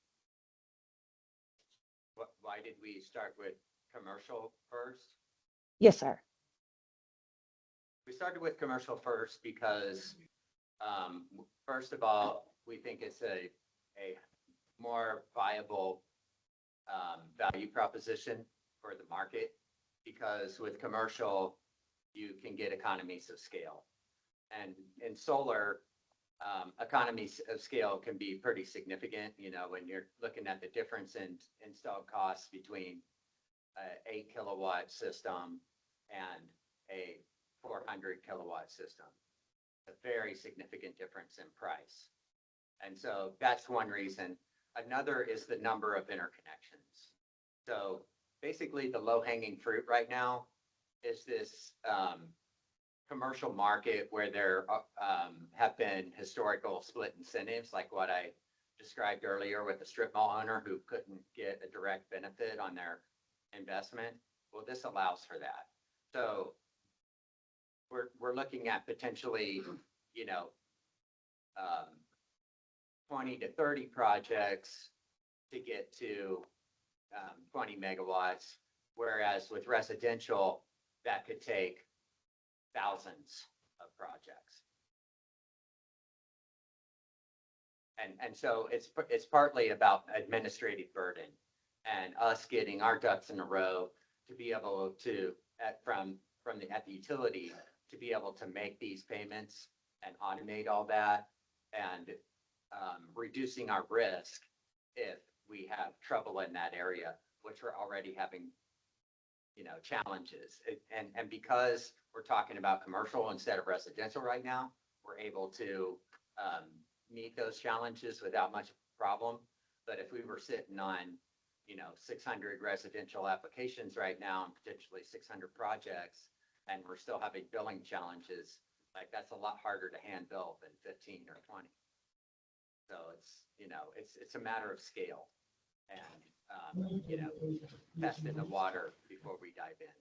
Why did we start with commercial first? Yes, sir. We started with commercial first because, first of all, we think it's a more viable value proposition for the market, because with commercial, you can get economies of scale. And in solar, economies of scale can be pretty significant, when you're looking at the difference in installed costs between an 8 kilowatt system and a 400 kilowatt system. A very significant difference in price. And so that's one reason. Another is the number of interconnections. So basically the low hanging fruit right now is this commercial market where there have been historical split incentives, like what I described earlier with the strip mall owner who couldn't get a direct benefit on their investment. Well, this allows for that. So we're looking at potentially, 20 to 30 projects to get to 20 megawatts, whereas with residential, that could take thousands of projects. And so it's partly about administrative burden and us getting our ducks in a row to be able to, at the utility, to be able to make these payments and automate all that, and reducing our risk if we have trouble in that area, which we're already having challenges. And because we're talking about commercial instead of residential right now, we're able to meet those challenges without much problem. But if we were sitting on, 600 residential applications right now and potentially 600 projects, and we're still having billing challenges, like that's a lot harder to hand bill than 15 or 20. So it's a matter of scale and, testing the water before we dive in.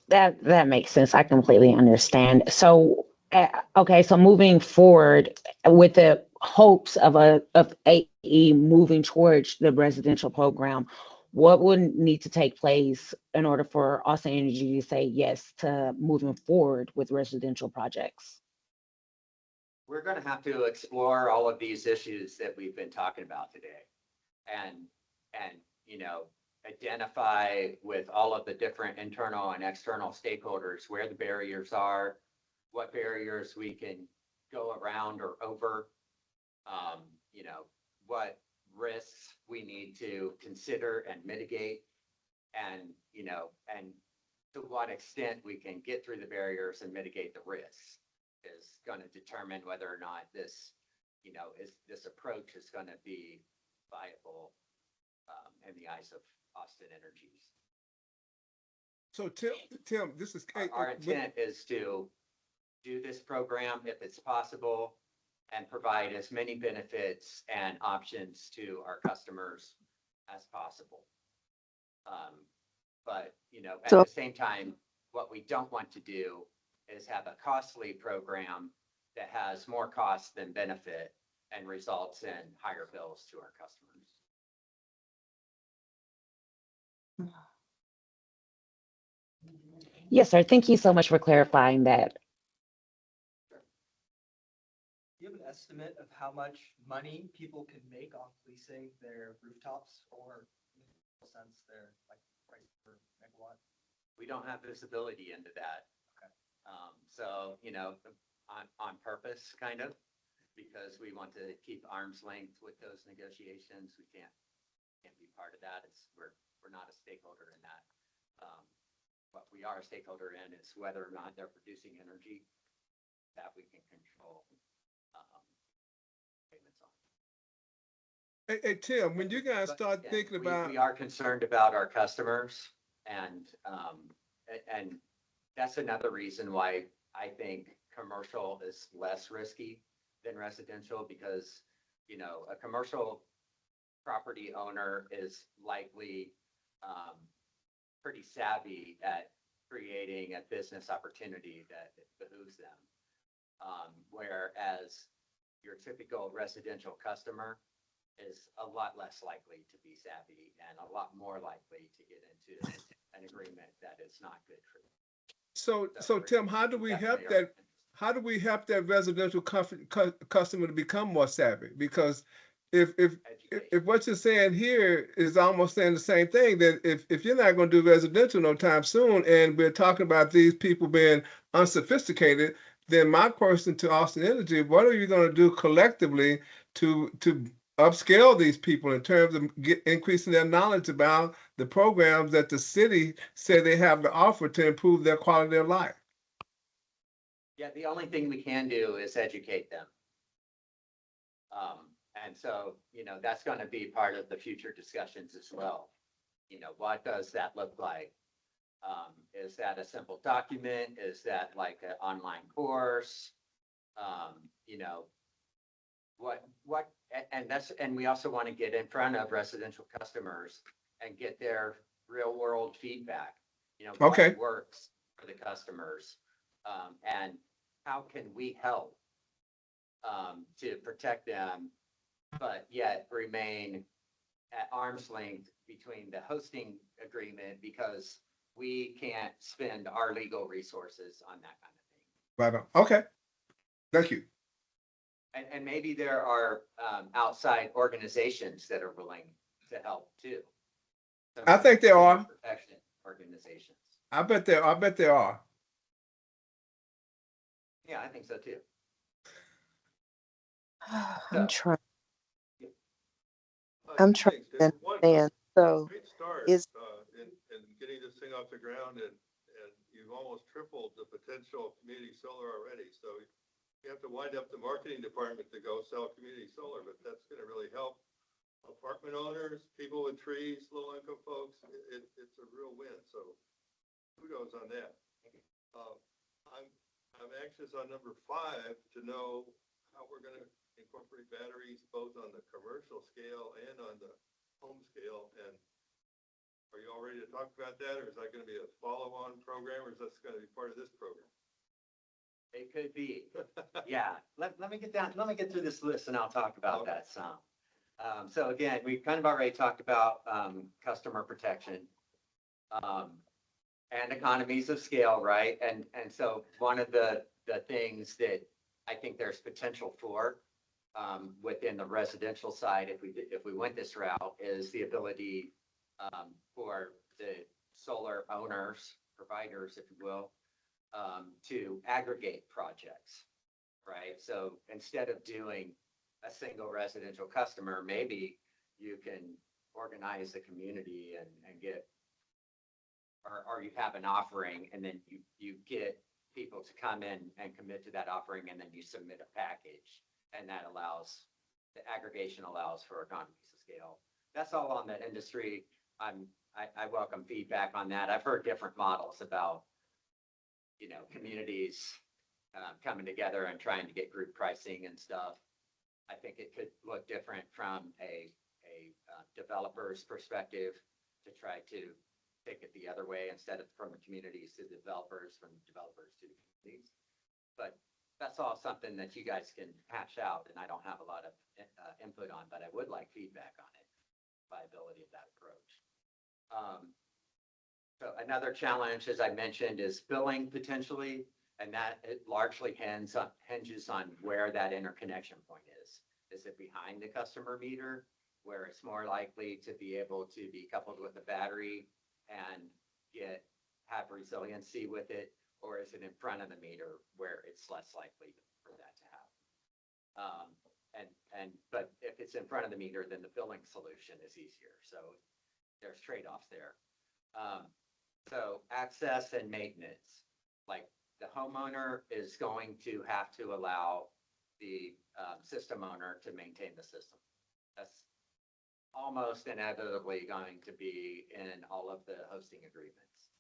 That makes sense. I completely understand. So, okay, so moving forward with the hopes of AE moving towards the residential program, what would need to take place in order for Austin Energy to say yes to moving forward with residential projects? We're going to have to explore all of these issues that we've been talking about today and identify with all of the different internal and external stakeholders where the barriers are, what barriers we can go around or over, what risks we need to consider and mitigate, and to what extent we can get through the barriers and mitigate the risks is going to determine whether or not this approach is going to be viable in the eyes of Austin Energies. So Tim, this is Our intent is to do this program if it's possible and provide as many benefits and options to our customers as possible. But at the same time, what we don't want to do is have a costly program that has more cost than benefit and results in higher bills to our customers. Yes, sir. Thank you so much for clarifying that. Do you have an estimate of how much money people can make off leasing their rooftops, or in a sense their price per megawatt? We don't have visibility into that. Okay. So, on purpose, kind of, because we want to keep arm's length with those negotiations. We can't be part of that. We're not a stakeholder in that. What we are a stakeholder in is whether or not they're producing energy that we can control payments on. Hey, Tim, when you guys start Again, thinking about, we are concerned about our customers, and that's another reason why I think commercial is less risky than residential, because a commercial property owner is likely pretty savvy at creating a business opportunity that behooves them. Whereas your typical residential customer is a lot less likely to be savvy and a lot more likely to get into an agreement that is not good for them. so Tim, how do we help that? How do we help that residential customer to become more savvy? Because if what you're saying here is almost saying the same thing, that if you're not going to do residential no time soon, and we're talking about these people being unsophisticated, then my question to Austin Energy, what are you going to do collectively to upscale these people in terms of increasing their knowledge about the programs that the city said they have to offer to improve their quality of life? Yeah, the only thing we can do is educate them. And so, that's going to be part of the future discussions as well. What does that look like? Is that a simple document? Is that like an online course? And we also want to get in front of residential customers and get their real world feedback. Okay. What works for the customers, and how can we help to protect them, but yet remain at arm's length between the hosting agreement, because we can't spend our legal resources on that kind of thing. Right on. Okay. Thank you. And maybe there are outside organizations that are willing to help too. I think there are. Protection organizations. I bet there are. Yeah, I think so too. I'm trying. I'm trying to understand. So, Great start is in getting this thing ground and you've almost tripled the potential of community solar already. So you have to wind up the marketing department to go sell community solar, but that's going to really help apartment owners, people with trees, low income folks. It's a real win. So kudos on that. I'm anxious on number 5 to know how we're going to incorporate batteries both on the commercial scale and on the home scale. And are you all ready to talk about that, or is that going to be a follow-on program, or is that going to be part of this program? It could be. Yeah, let me get through this list and I'll talk about that some. So again, we've kind of already talked about customer protection and economies of scale, right? And so one of the things that I think there's potential for within the residential side, if we went this route, is the ability for the solar owners, providers, if you will, to aggregate projects, right? So instead of doing a single residential customer, maybe you can organize the community and get, or you have an offering and then you get people to come in and commit to that offering, and then you submit a package, and that allows, the aggregation allows for economies of scale. That's all on the industry. I welcome feedback on that. I've heard different models about, communities coming together and trying to get group pricing and stuff. I think it could look different from a developer's perspective to try to take it the other way, instead of from the communities to the developers, from developers to the communities. But that's all something that you guys can hash out, and I don't have a lot of input on, but I would like feedback on it, viability of that approach. So another challenge, as I mentioned, is billing potentially, and that it largely hinges on where that interconnection point is. Is it behind the customer meter, where it's more likely to be able to be coupled with a battery and have resiliency with it, or is it in front of the meter where it's less likely for that to happen? But if it's in front of the meter, then the billing solution is easier. So there's trade-offs there. So access and maintenance, like the homeowner is going to have to allow the system owner to maintain the system. That's almost inevitably going to be in all of the hosting agreements.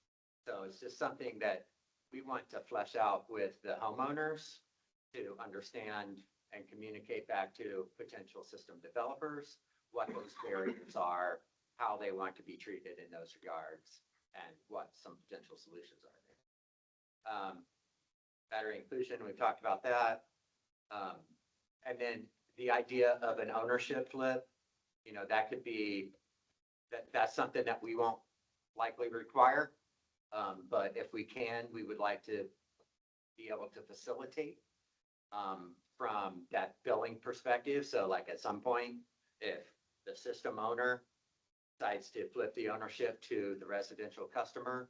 So it's just something that we want to flesh out with the homeowners to understand and communicate back to potential system developers what those barriers are, how they want to be treated in those regards, and what some potential solutions are there. Battery inclusion, we've talked about that. And then the idea of an ownership flip, that could be, that's something that we won't likely require. But if we can, we would like to be able to facilitate from that billing perspective. So like at some point, if the system owner decides to flip the ownership to the residential customer,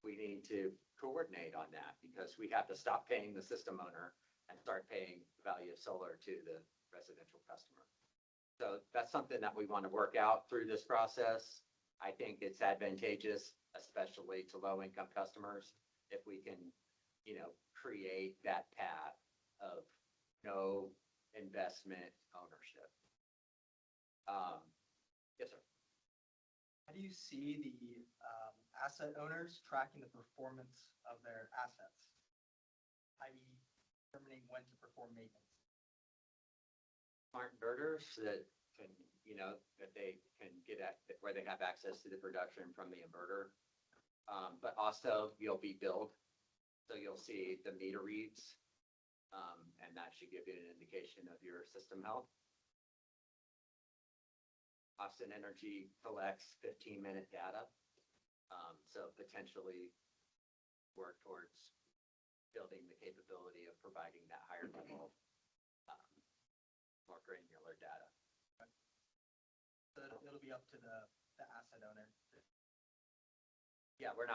we need to coordinate on that, because we have to stop paying the system owner and start paying the value of solar to the residential customer. So that's something that we want to work out through this process. I think it's advantageous, especially to low-income customers, if we can, create that path of no investment ownership. Yes, sir. How do you see the asset owners tracking the performance of their assets, i.e. determining when to perform maintenance? Smart inverters that can, that they can get at, where they have access to the production from the inverter. But also you'll be billed. So you'll see the meter reads, and that should give you an indication of your system health. Austin Energy collects 15-minute data. So potentially work towards building the capability of providing that higher level, more granular data. So it'll be up to the asset owner. Yeah, we're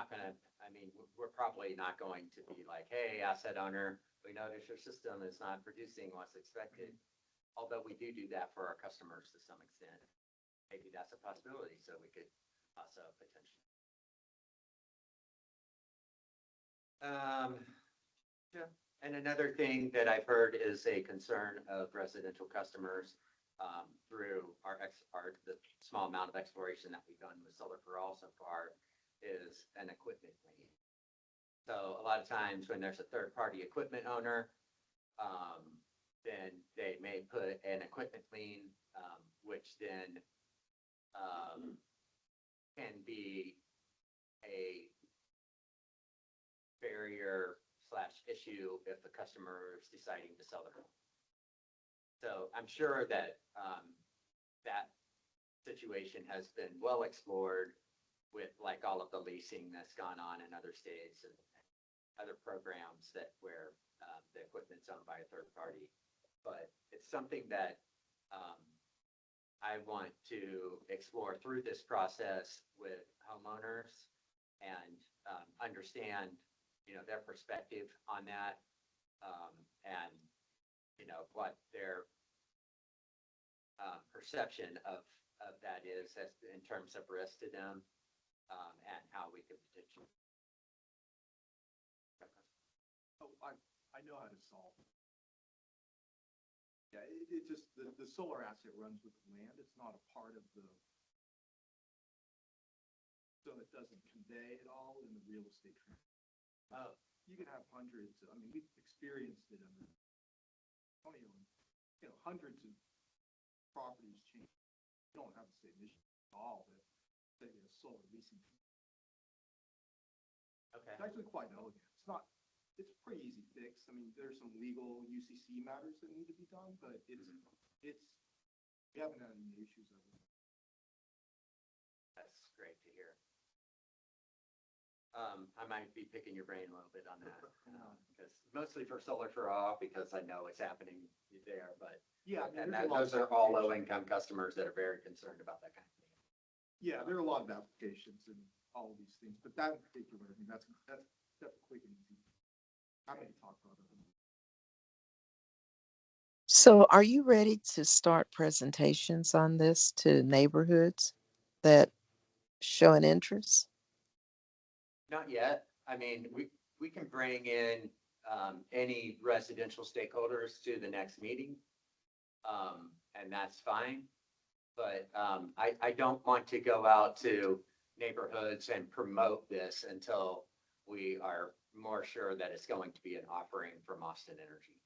probably not going to be like, hey, asset owner, we notice your system is not producing what's expected. Although we do that for our customers to some extent. Maybe that's a possibility, so we could also potentially Yeah. And another thing that I've heard is a concern of residential customers through the small amount of exploration that we've done with Solar for All so far is an equipment lien. So a lot of times when there's a third-party equipment owner, then they may put an equipment lien, which then can be a barrier / issue if the customer is deciding to sell their home. So I'm sure that that situation has been well explored with like all of the leasing that's gone on in other states and other programs that where the equipment's owned by a third party. But it's something that I want to explore through this process with homeowners and understand, their perspective on that, and, what their perception of that is as in terms of risk to them, and how we could potentially. Oh, I know how to solve it. Yeah, it just, the solar asset runs with the land. It's not a part of the, so it doesn't convey at all in the real estate. You can have hundreds, we've experienced it in Antonio, hundreds of properties change. You don't have the same issue at all, but say a solar leasing. Okay. It's actually quite elegant. It's a pretty easy fix. There's some legal UCC matters that need to be done, but we haven't had any issues of it. That's great to hear. I might be picking your brain a little bit on that, because mostly for Solar for All, because I know it's happening there, but Yeah, and those are all low-income customers that are very concerned about that kind of thing. Yeah, there are a lot of applications and all of these things, but that in particular, that's quick and easy. I'm going to talk about it. So are you ready to start presentations on this to neighborhoods that show an interest? Not yet. We can bring in any residential stakeholders to the next meeting. And that's fine. But I don't want to go out to neighborhoods and promote this until we are more sure that it's going to be an offering from Austin Energy.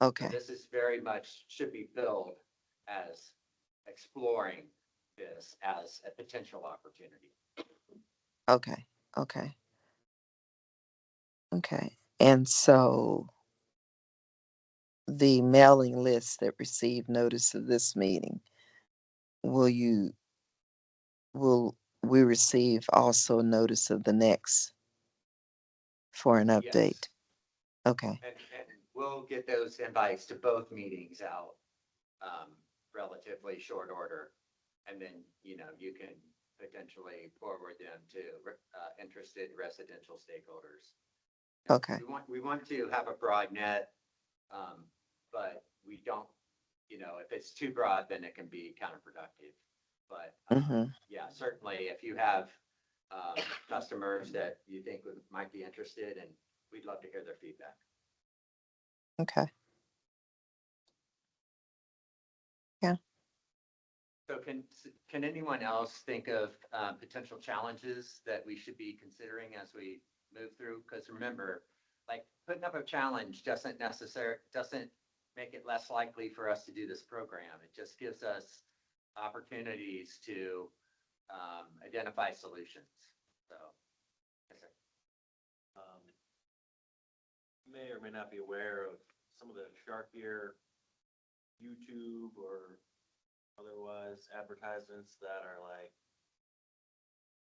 Okay, This is very much should be billed as exploring this as a potential opportunity. okay, okay. And so the mailing list that received notice of this meeting, will we receive also notice of the next for an update? Yes. Okay, And we'll get those invites to both meetings out relatively short order. And then, you can potentially forward them to interested residential stakeholders. okay, We want to have a broad net, but we don't, if it's too broad, then it can be counterproductive. But yeah, certainly if you have customers that you think might be interested, and we'd love to hear their feedback. okay. Yeah. So can anyone else think of potential challenges that we should be considering as we move through? Because remember, like putting up a challenge doesn't make it less likely for us to do this program. It just gives us opportunities to identify solutions. So, yes, sir. May or may not be aware of some of the Shark Gear YouTube or otherwise advertisements that are like,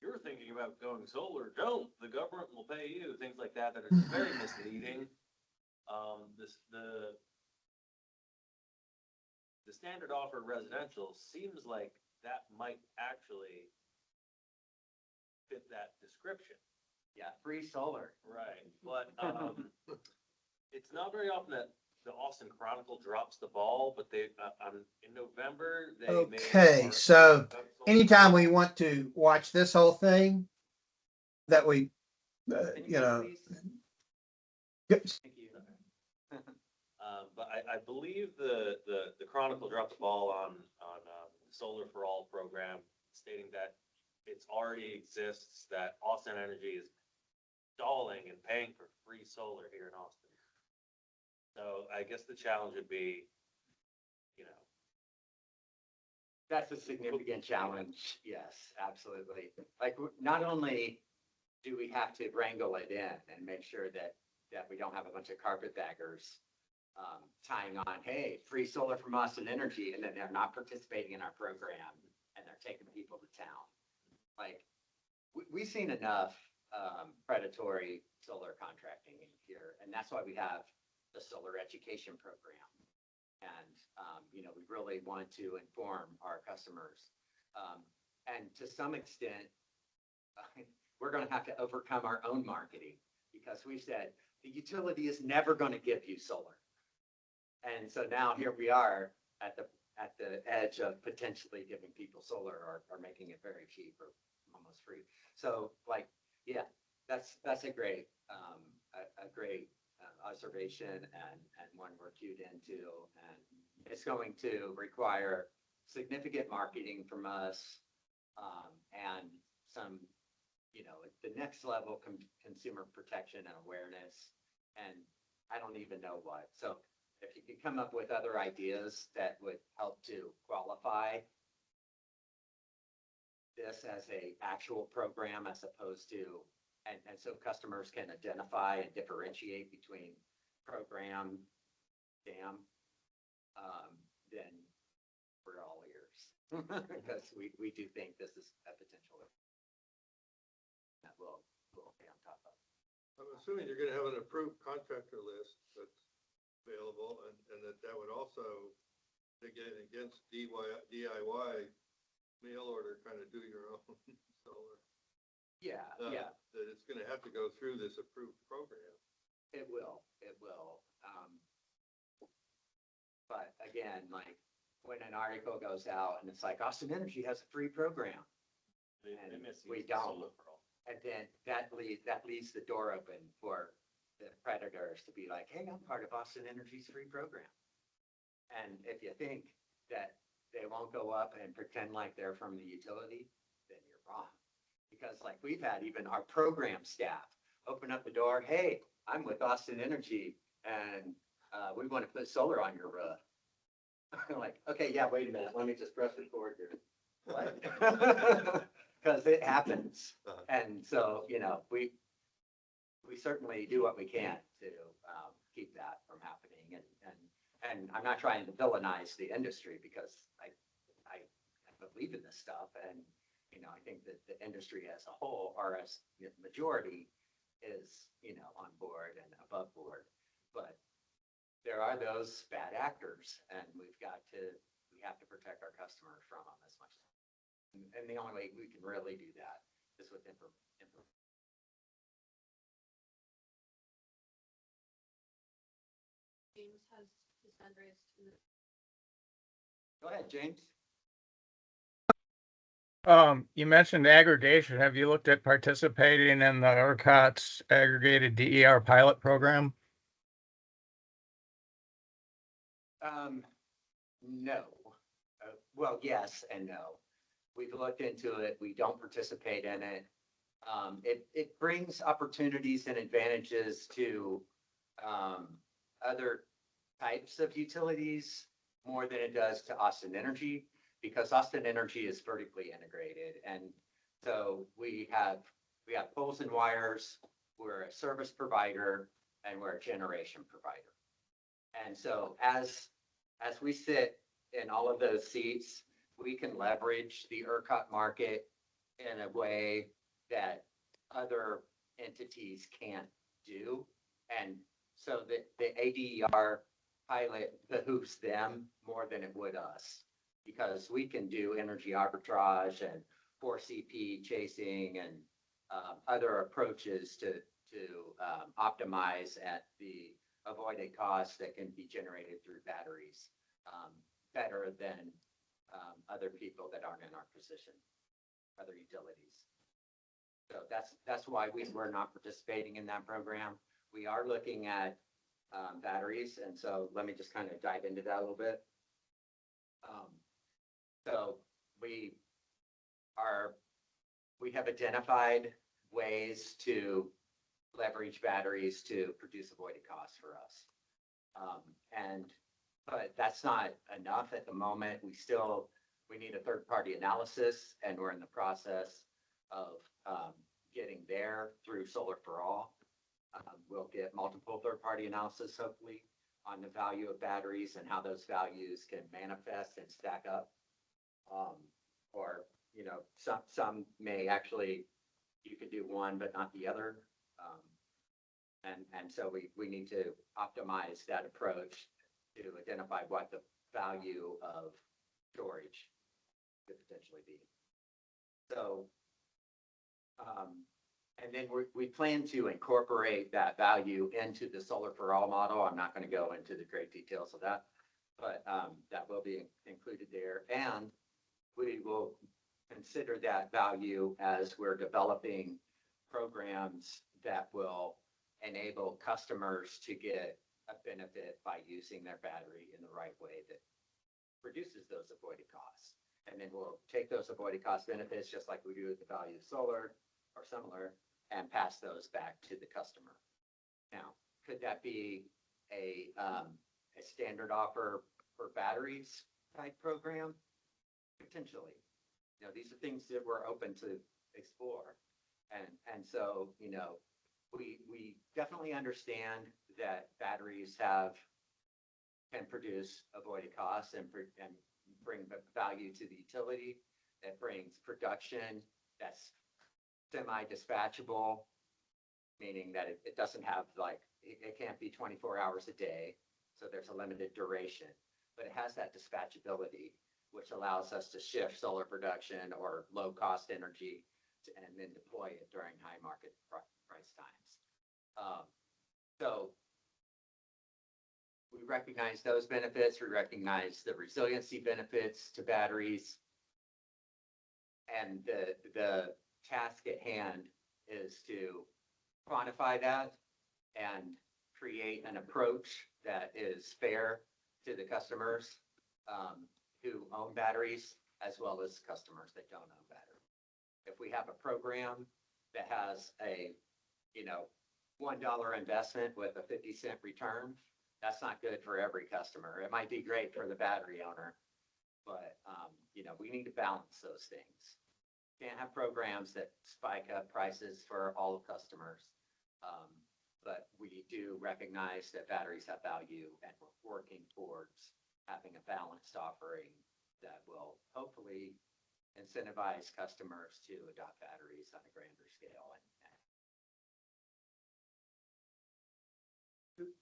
you're thinking about going solar, don't, the government will pay you, things like that, that are very misleading. The standard offer residential seems like that might actually fit that description. Yeah, free solar. Right, but it's not very often that the Austin Chronicle drops the ball, but they in November they made an Okay, article so about solar. anytime we want to watch this whole thing, that we, Can you please Thank you. But I believe the Chronicle dropped the ball on the Solar for All program, stating that it's already exists, that Austin Energy is stalling and paying for free solar here in Austin. So I guess the challenge would be, you know, That's a significant challenge. Yes, absolutely. Like, not only do we have to wrangle it in and make sure that we don't have a bunch of carpetbaggers tying on, hey, free solar from Austin Energy, and then they're not participating in our program and they're taking people to town. Like, we've seen enough predatory solar contracting in here, and that's why we have the solar education program. And, we really want to inform our customers. And to some extent, we're going to have to overcome our own marketing, because we've said the utility is never going to give you solar. And so now here we are at the edge of potentially giving people solar, or making it very cheap or almost free. So, like, yeah, that's a great observation, and one we're cued into. And it's going to require significant marketing from us, and some, the next level consumer protection and awareness. And I don't even know what. So if you could come up with other ideas that would help to qualify this as a actual program, as opposed to, and so customers can identify and differentiate between program, dam, then we're all ears. Because we do think this is a potential that we'll be on top of. I'm assuming you're gonna have an approved contractor list that's available, and that would also, again, against DIY, mail order, kind of do your own solar. Yeah, yeah. That it's gonna have to go through this approved program. It will. But again, like, when an article goes out and it's like, Austin Energy has a free program, and we don't. And then that leaves the door open for the predators to be like, hey, I'm part of Austin Energy's free program. And if you think that they won't go up and pretend like they're from the utility, then you're wrong. Because, like, we've had even our program staff open up the door, hey, I'm with Austin Energy, and we want to put solar on your roof. Like, okay, yeah, wait a minute, let me just press record here. What? Because it happens. And so, we certainly do what we can to keep that from happening. And I'm not trying to villainize the industry, because I believe in this stuff. And, I think that the industry as a whole, or as the majority, is, on board and above board. But there are those bad actors, and we have to protect our customers from them as much. And the only way we can really do that is with information. James has his hand raised. Go ahead, James. You mentioned aggregation. Have you looked at participating in the ERCOT's aggregated DER pilot program? No. Well, yes and no. We've looked into it. We don't participate in it. It brings opportunities and advantages to other types of utilities more than it does to Austin Energy, because Austin Energy is vertically integrated. And so we have poles and wires, we're a service provider, and we're a generation provider. And so as we sit in all of those seats, we can leverage the ERCOT market in a way that other entities can't do. And so the ADER pilot behooves them more than it would us, because we can do energy arbitrage and 4CP chasing and other approaches to optimize at the avoided costs that can be generated through batteries better than other people that aren't in our position, other utilities. So that's why we're not participating in that program. we are looking at batteries, and so let me just kind of dive into that a little bit. So we have identified ways to leverage batteries to produce avoided costs for us. But that's not enough at the moment. We need a third-party analysis, and we're in the process of getting there through Solar for All. We'll get multiple third-party analysis, hopefully, on the value of batteries and how those values can manifest and stack up. Or, some may actually, you could do one, but not the other. And so we need to optimize that approach to identify what the value of storage could potentially be. So, and then we plan to incorporate that value into the Solar for All model. I'm not going to go into the great details of that, but that will be included there. And we will consider that value as we're developing programs that will enable customers to get a benefit by using their battery in the right way that reduces those avoided costs. And then we'll take those avoided cost benefits, just like we do with the value of solar or similar, and pass those back to the customer. Now, could that be a standard offer for batteries type program? Potentially. These are things that we're open to explore. And so, we definitely understand that batteries can produce avoided costs and bring value to the utility. That brings production that's semi-dispatchable, meaning that it doesn't have it can't be 24 hours a day. So there's a limited duration, but it has that dispatchability, which allows us to shift solar production or low cost energy and then deploy it during high market price times. So we recognize those benefits. We recognize the resiliency benefits to batteries. And the task at hand is to quantify that and create an approach that is fair to the customers who own batteries, as well as customers that don't own batteries. If we have a program that has a, $1 investment with a 50-cent return, that's not good for every customer. It might be great for the battery owner, but, we need to balance those things. Can't have programs that spike up prices for all of customers. But we do recognize that batteries have value, and we're working towards having a balanced offering that will hopefully incentivize customers to adopt batteries on a grander scale.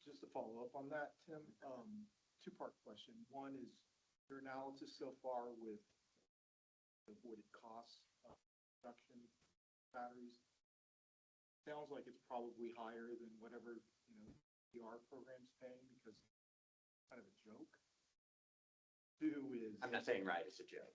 Just to follow up on that, Tim, two-part question. One is your analysis so far with avoided costs of production batteries. Sounds like it's probably higher than whatever, PR program's paying, because it's kind of a joke. Two is. I'm not saying right, it's a joke.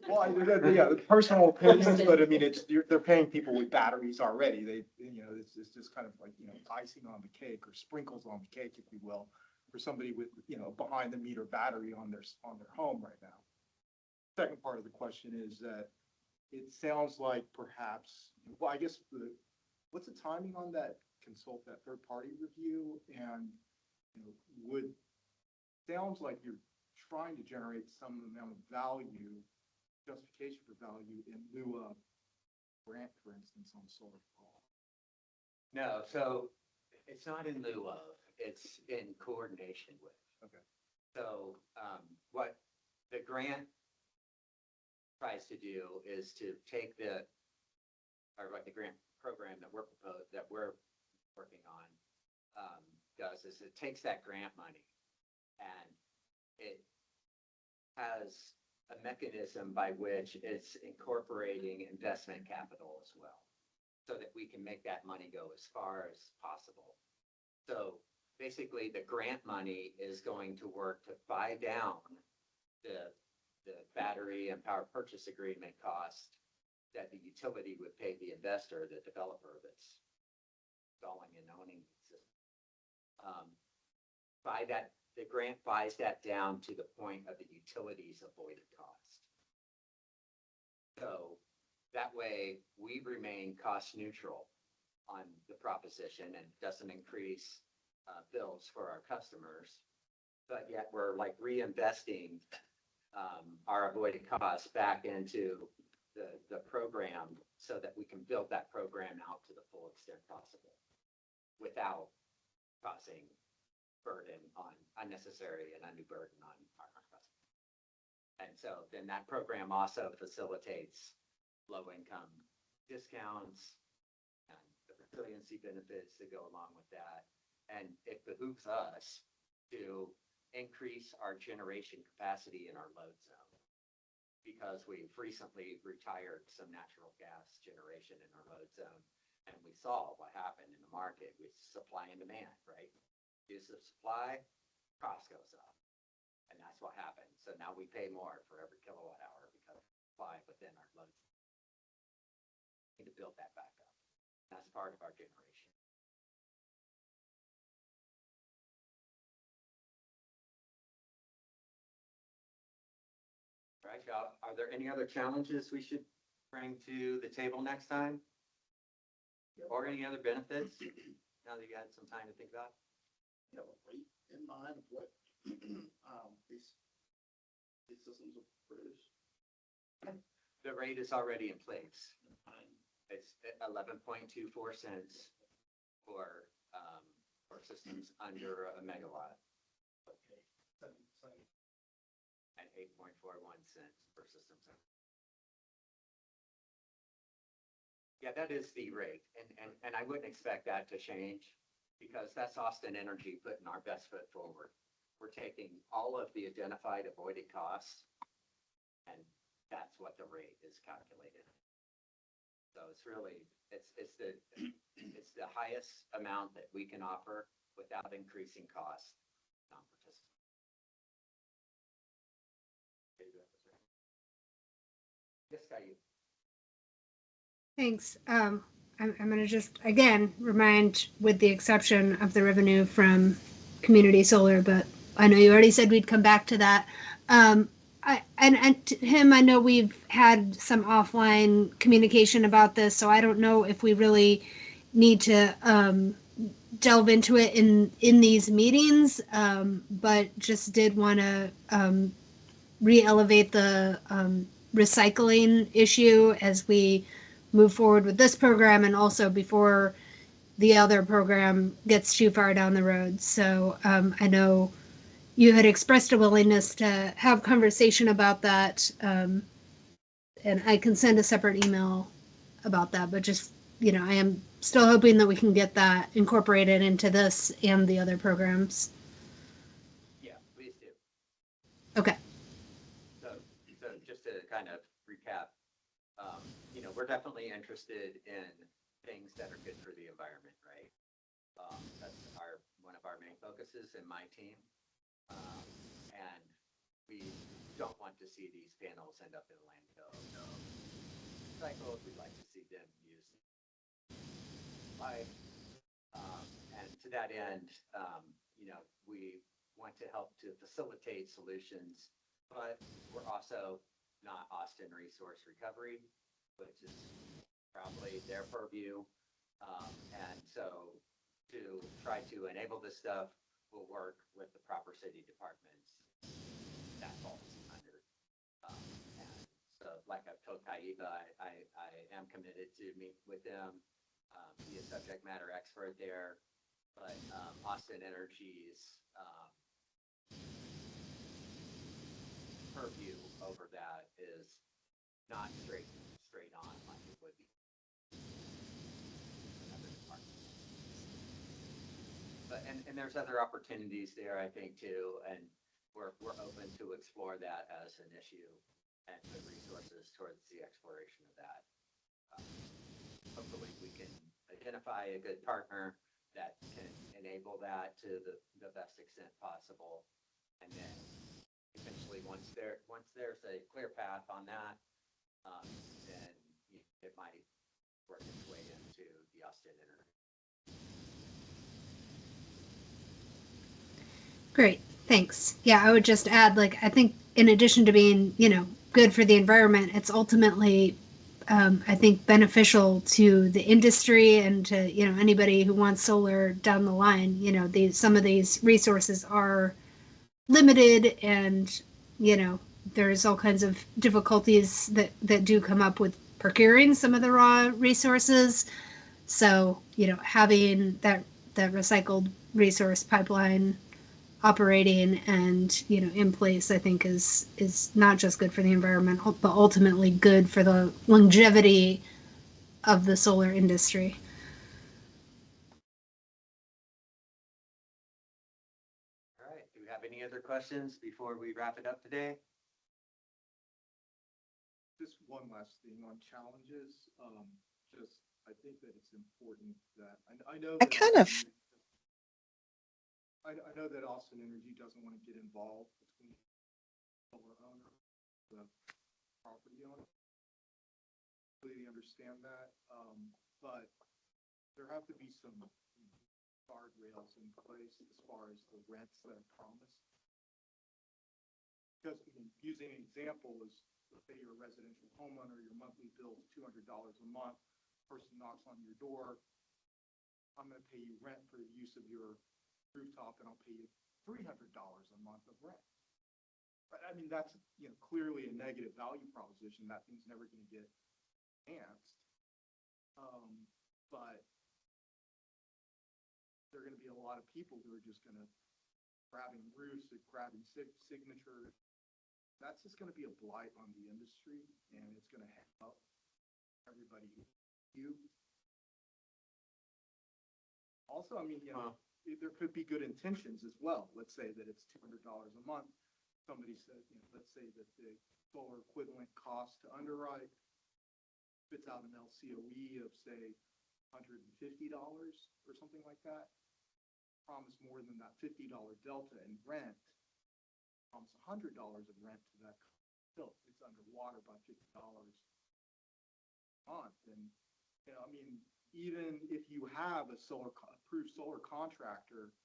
Well, yeah, personal opinions, but I mean, they're paying people with batteries already. It's just kind of like, icing on the cake or sprinkles on the cake, if you will, for somebody with, behind the meter battery on their home right now. Second part of the question is that it sounds like perhaps, well, I guess what's the timing on that third party review? And, sounds like you're trying to generate some amount of value, justification for value in lieu of grant, for instance, on solar for all. No, so it's not in lieu of, it's in coordination with. Okay. So what the grant tries to do is to take the grant program that we're working on does is it takes that grant money and it has a mechanism by which it's incorporating investment capital as well, so that we can make that money go as far as possible. So basically the grant money is going to work to buy down the battery and power purchase agreement cost that the utility would pay the investor, the developer that's installing and owning the system. By that, the grant buys that down to the point of the utilities avoided cost. So that way we remain cost neutral on the proposition and doesn't increase bills for our customers. But yet we're like reinvesting our avoided costs back into the program so that we can build that program out to the full extent possible without causing unnecessary and undue burden on our customers. And so then that program also facilitates low-income discounts and the resiliency benefits that go along with that. And it behooves us to increase our generation capacity in our load zone because we've recently retired some natural gas generation in our load zone. And we saw what happened in the market with supply and demand, right? Use of supply, cost goes up. And that's what happened. So now we pay more for every kilowatt hour because of supply within our load. We need to build that back up. That's part of our generation. All right, y'all. Are there any other challenges we should bring to the table next time? Or any other benefits? Now that you had some time to think about it? You have a rate in mind of what these systems will produce? The rate is already in place. It's 11.24 cents for systems under a megawatt. Okay. And 8.41 cents for systems. Yeah, that is the rate. And I wouldn't expect that to change because that's Austin Energy putting our best foot forward. We're taking all of the identified avoided costs and that's what the rate is calculated. So it's really, it's the highest amount that we can offer without increasing costs. Non-participants. Yes, Caillou. Thanks. I'm going to just, again, remind, with the exception of the revenue from community solar, but I know you already said we'd come back to that. And Tim, I know we've had some offline communication about this, so I don't know if we really need to delve into it in these meetings, but just did want to re-elevate the recycling issue as we move forward with this program and also before the other program gets too far down the road. So I know you had expressed a willingness to have conversation about that, and I can send a separate email about that, but just, I am still hoping that we can get that incorporated into this and the other programs. Yeah, please do. Okay. So just to kind of recap, we're definitely interested in things that are good for the environment, right? That's one of our main focuses in my team. And we don't want to see these panels end up in landfill. Recycled, we'd like to see them used life. And to that end, we want to help to facilitate solutions, but we're also not Austin Resource Recovery, which is probably their purview. And so to try to enable this stuff, we'll work with the proper city departments that falls under. And so like I've told Kaiba, I am committed to meet with them, be a subject matter expert there, but Austin Energy's purview over that is not straight on like it would be another department. But and there's other opportunities there, I think, too, and we're open to explore that as an issue and put resources towards the exploration of that. Hopefully we can identify a good partner that can enable that to the best extent possible. And then eventually once there's a clear path on that, then it might work its way into the Austin Energy. Great, thanks. Yeah, I would just add, like, I think in addition to being, good for the environment, it's ultimately, I think, beneficial to the industry and to, anybody who wants solar down the line. Some of these resources are limited and, there's all kinds of difficulties that do come up with procuring some of the raw resources. So, having that recycled resource pipeline operating and in place, I think is not just good for the environment, but ultimately good for the longevity of the solar industry. All right, do we have any other questions before we wrap it up today? Just one last thing on challenges. I think that it's important that, I know. I kind of, I know that Austin Energy doesn't want to get involved between solar owner, the property owner. Completely understand that, but there have to be some guardrails in place as far as the rents that are promised. Because using an example is, let's say you're a residential homeowner, your monthly bill is $200 a month. Person knocks on your door, I'm going to pay you rent for the use of your rooftop, and I'll pay you $300 a month of rent. But I mean, that's clearly a negative value proposition. That thing's never going to get enhanced. But there are going to be a lot of people who are just going to grabbing roofs and grabbing signatures. That's just going to be a blight on the industry, and it's going to help everybody. Also, I mean, there could be good intentions as well. Let's say that it's $200 a month. Somebody said, let's say that the solar equivalent cost to underwrite spits out an LCOE of, say, $150 or something like that. Promise more than that $50 delta in rent. Promise $100 of rent to that bill. It's underwater by $50 a month. And I mean, even if you have a approved solar contractor,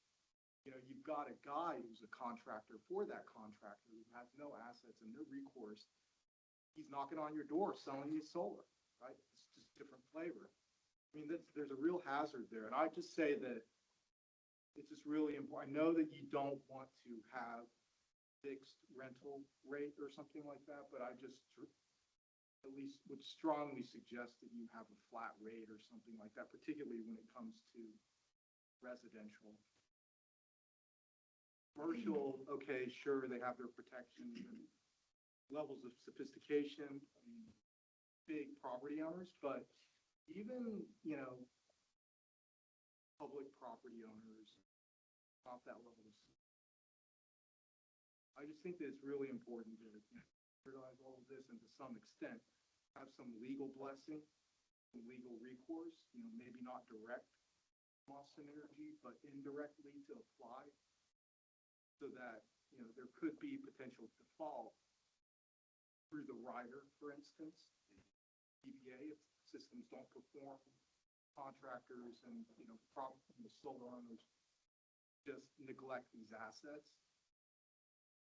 you've got a guy who's a contractor for that contractor who has no assets and no recourse. He's knocking on your door selling you solar, right? It's just different flavor. I mean, there's a real hazard there. And I just say that it's just really important. I know that you don't want to have fixed rental rate or something like that, but I just at least would strongly suggest that you have a flat rate or something like that, particularly when it comes to residential. Commercial, okay, sure, they have their protections and levels of sophistication. I mean, big property owners, but even, public property owners, not that level of. I just think that it's really important to realize all of this and to some extent have some legal blessing, some legal recourse, maybe not direct from Austin Energy, but indirectly to apply so that, there could be potential default through the rider, for instance, PPA, if systems don't perform, contractors and, solar owners just neglect these assets.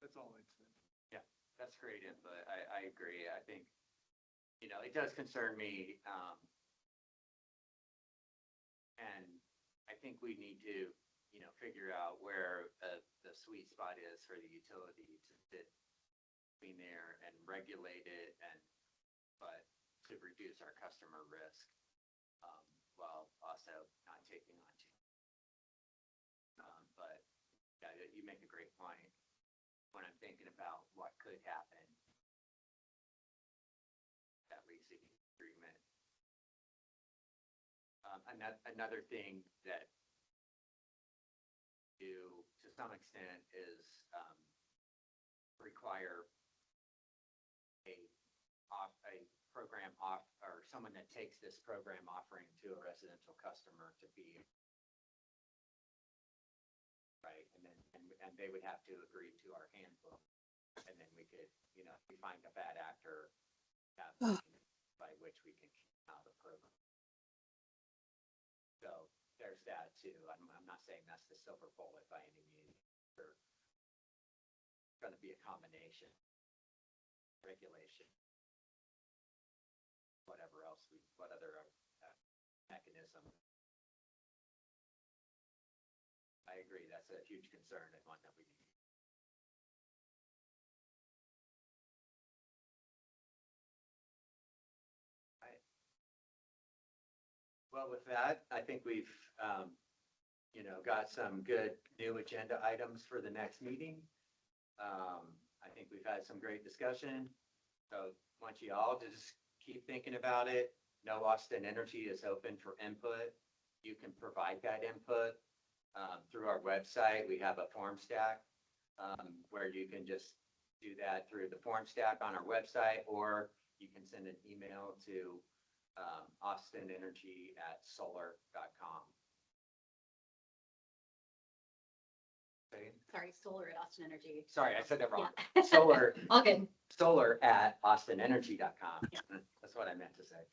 That's all I'd say. Yeah, that's great input. I agree. I think, it does concern me. And I think we need to, figure out where the sweet spot is for the utility to sit between there and regulate it but to reduce our customer risk, while also not taking on too. But yeah, you make a great point when I'm thinking about what could happen. That leasing agreement. Another thing that do to some extent is require a program or someone that takes this program offering to a residential customer to be right, and then and they would have to agree to our handbook, and then we could, if we find a bad actor, have by which we can keep out the program. So there's that too. I'm not saying that's the silver bullet by any means. going to be a combination. Regulation. Whatever else what other mechanism. I agree, that's a huge concern and one that we need. Well, with that, I think we've, got some good new agenda items for the next meeting. I think we've had some great discussion. So I want you all to just keep thinking about it. Know Austin Energy is open for input. You can provide that input through our website. We have a form stack where you can just do that through the form stack on our website, or you can send an email to austinenergy@solar.com. Sorry, solar at Austin Energy. Sorry, I said that wrong. Yeah. Solar, All good. solar@austinenergy.com. That's what I meant to say.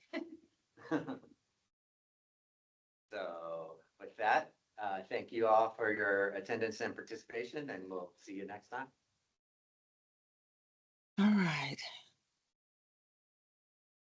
So with that, thank you all for your attendance and participation, and we'll see you next time. All right.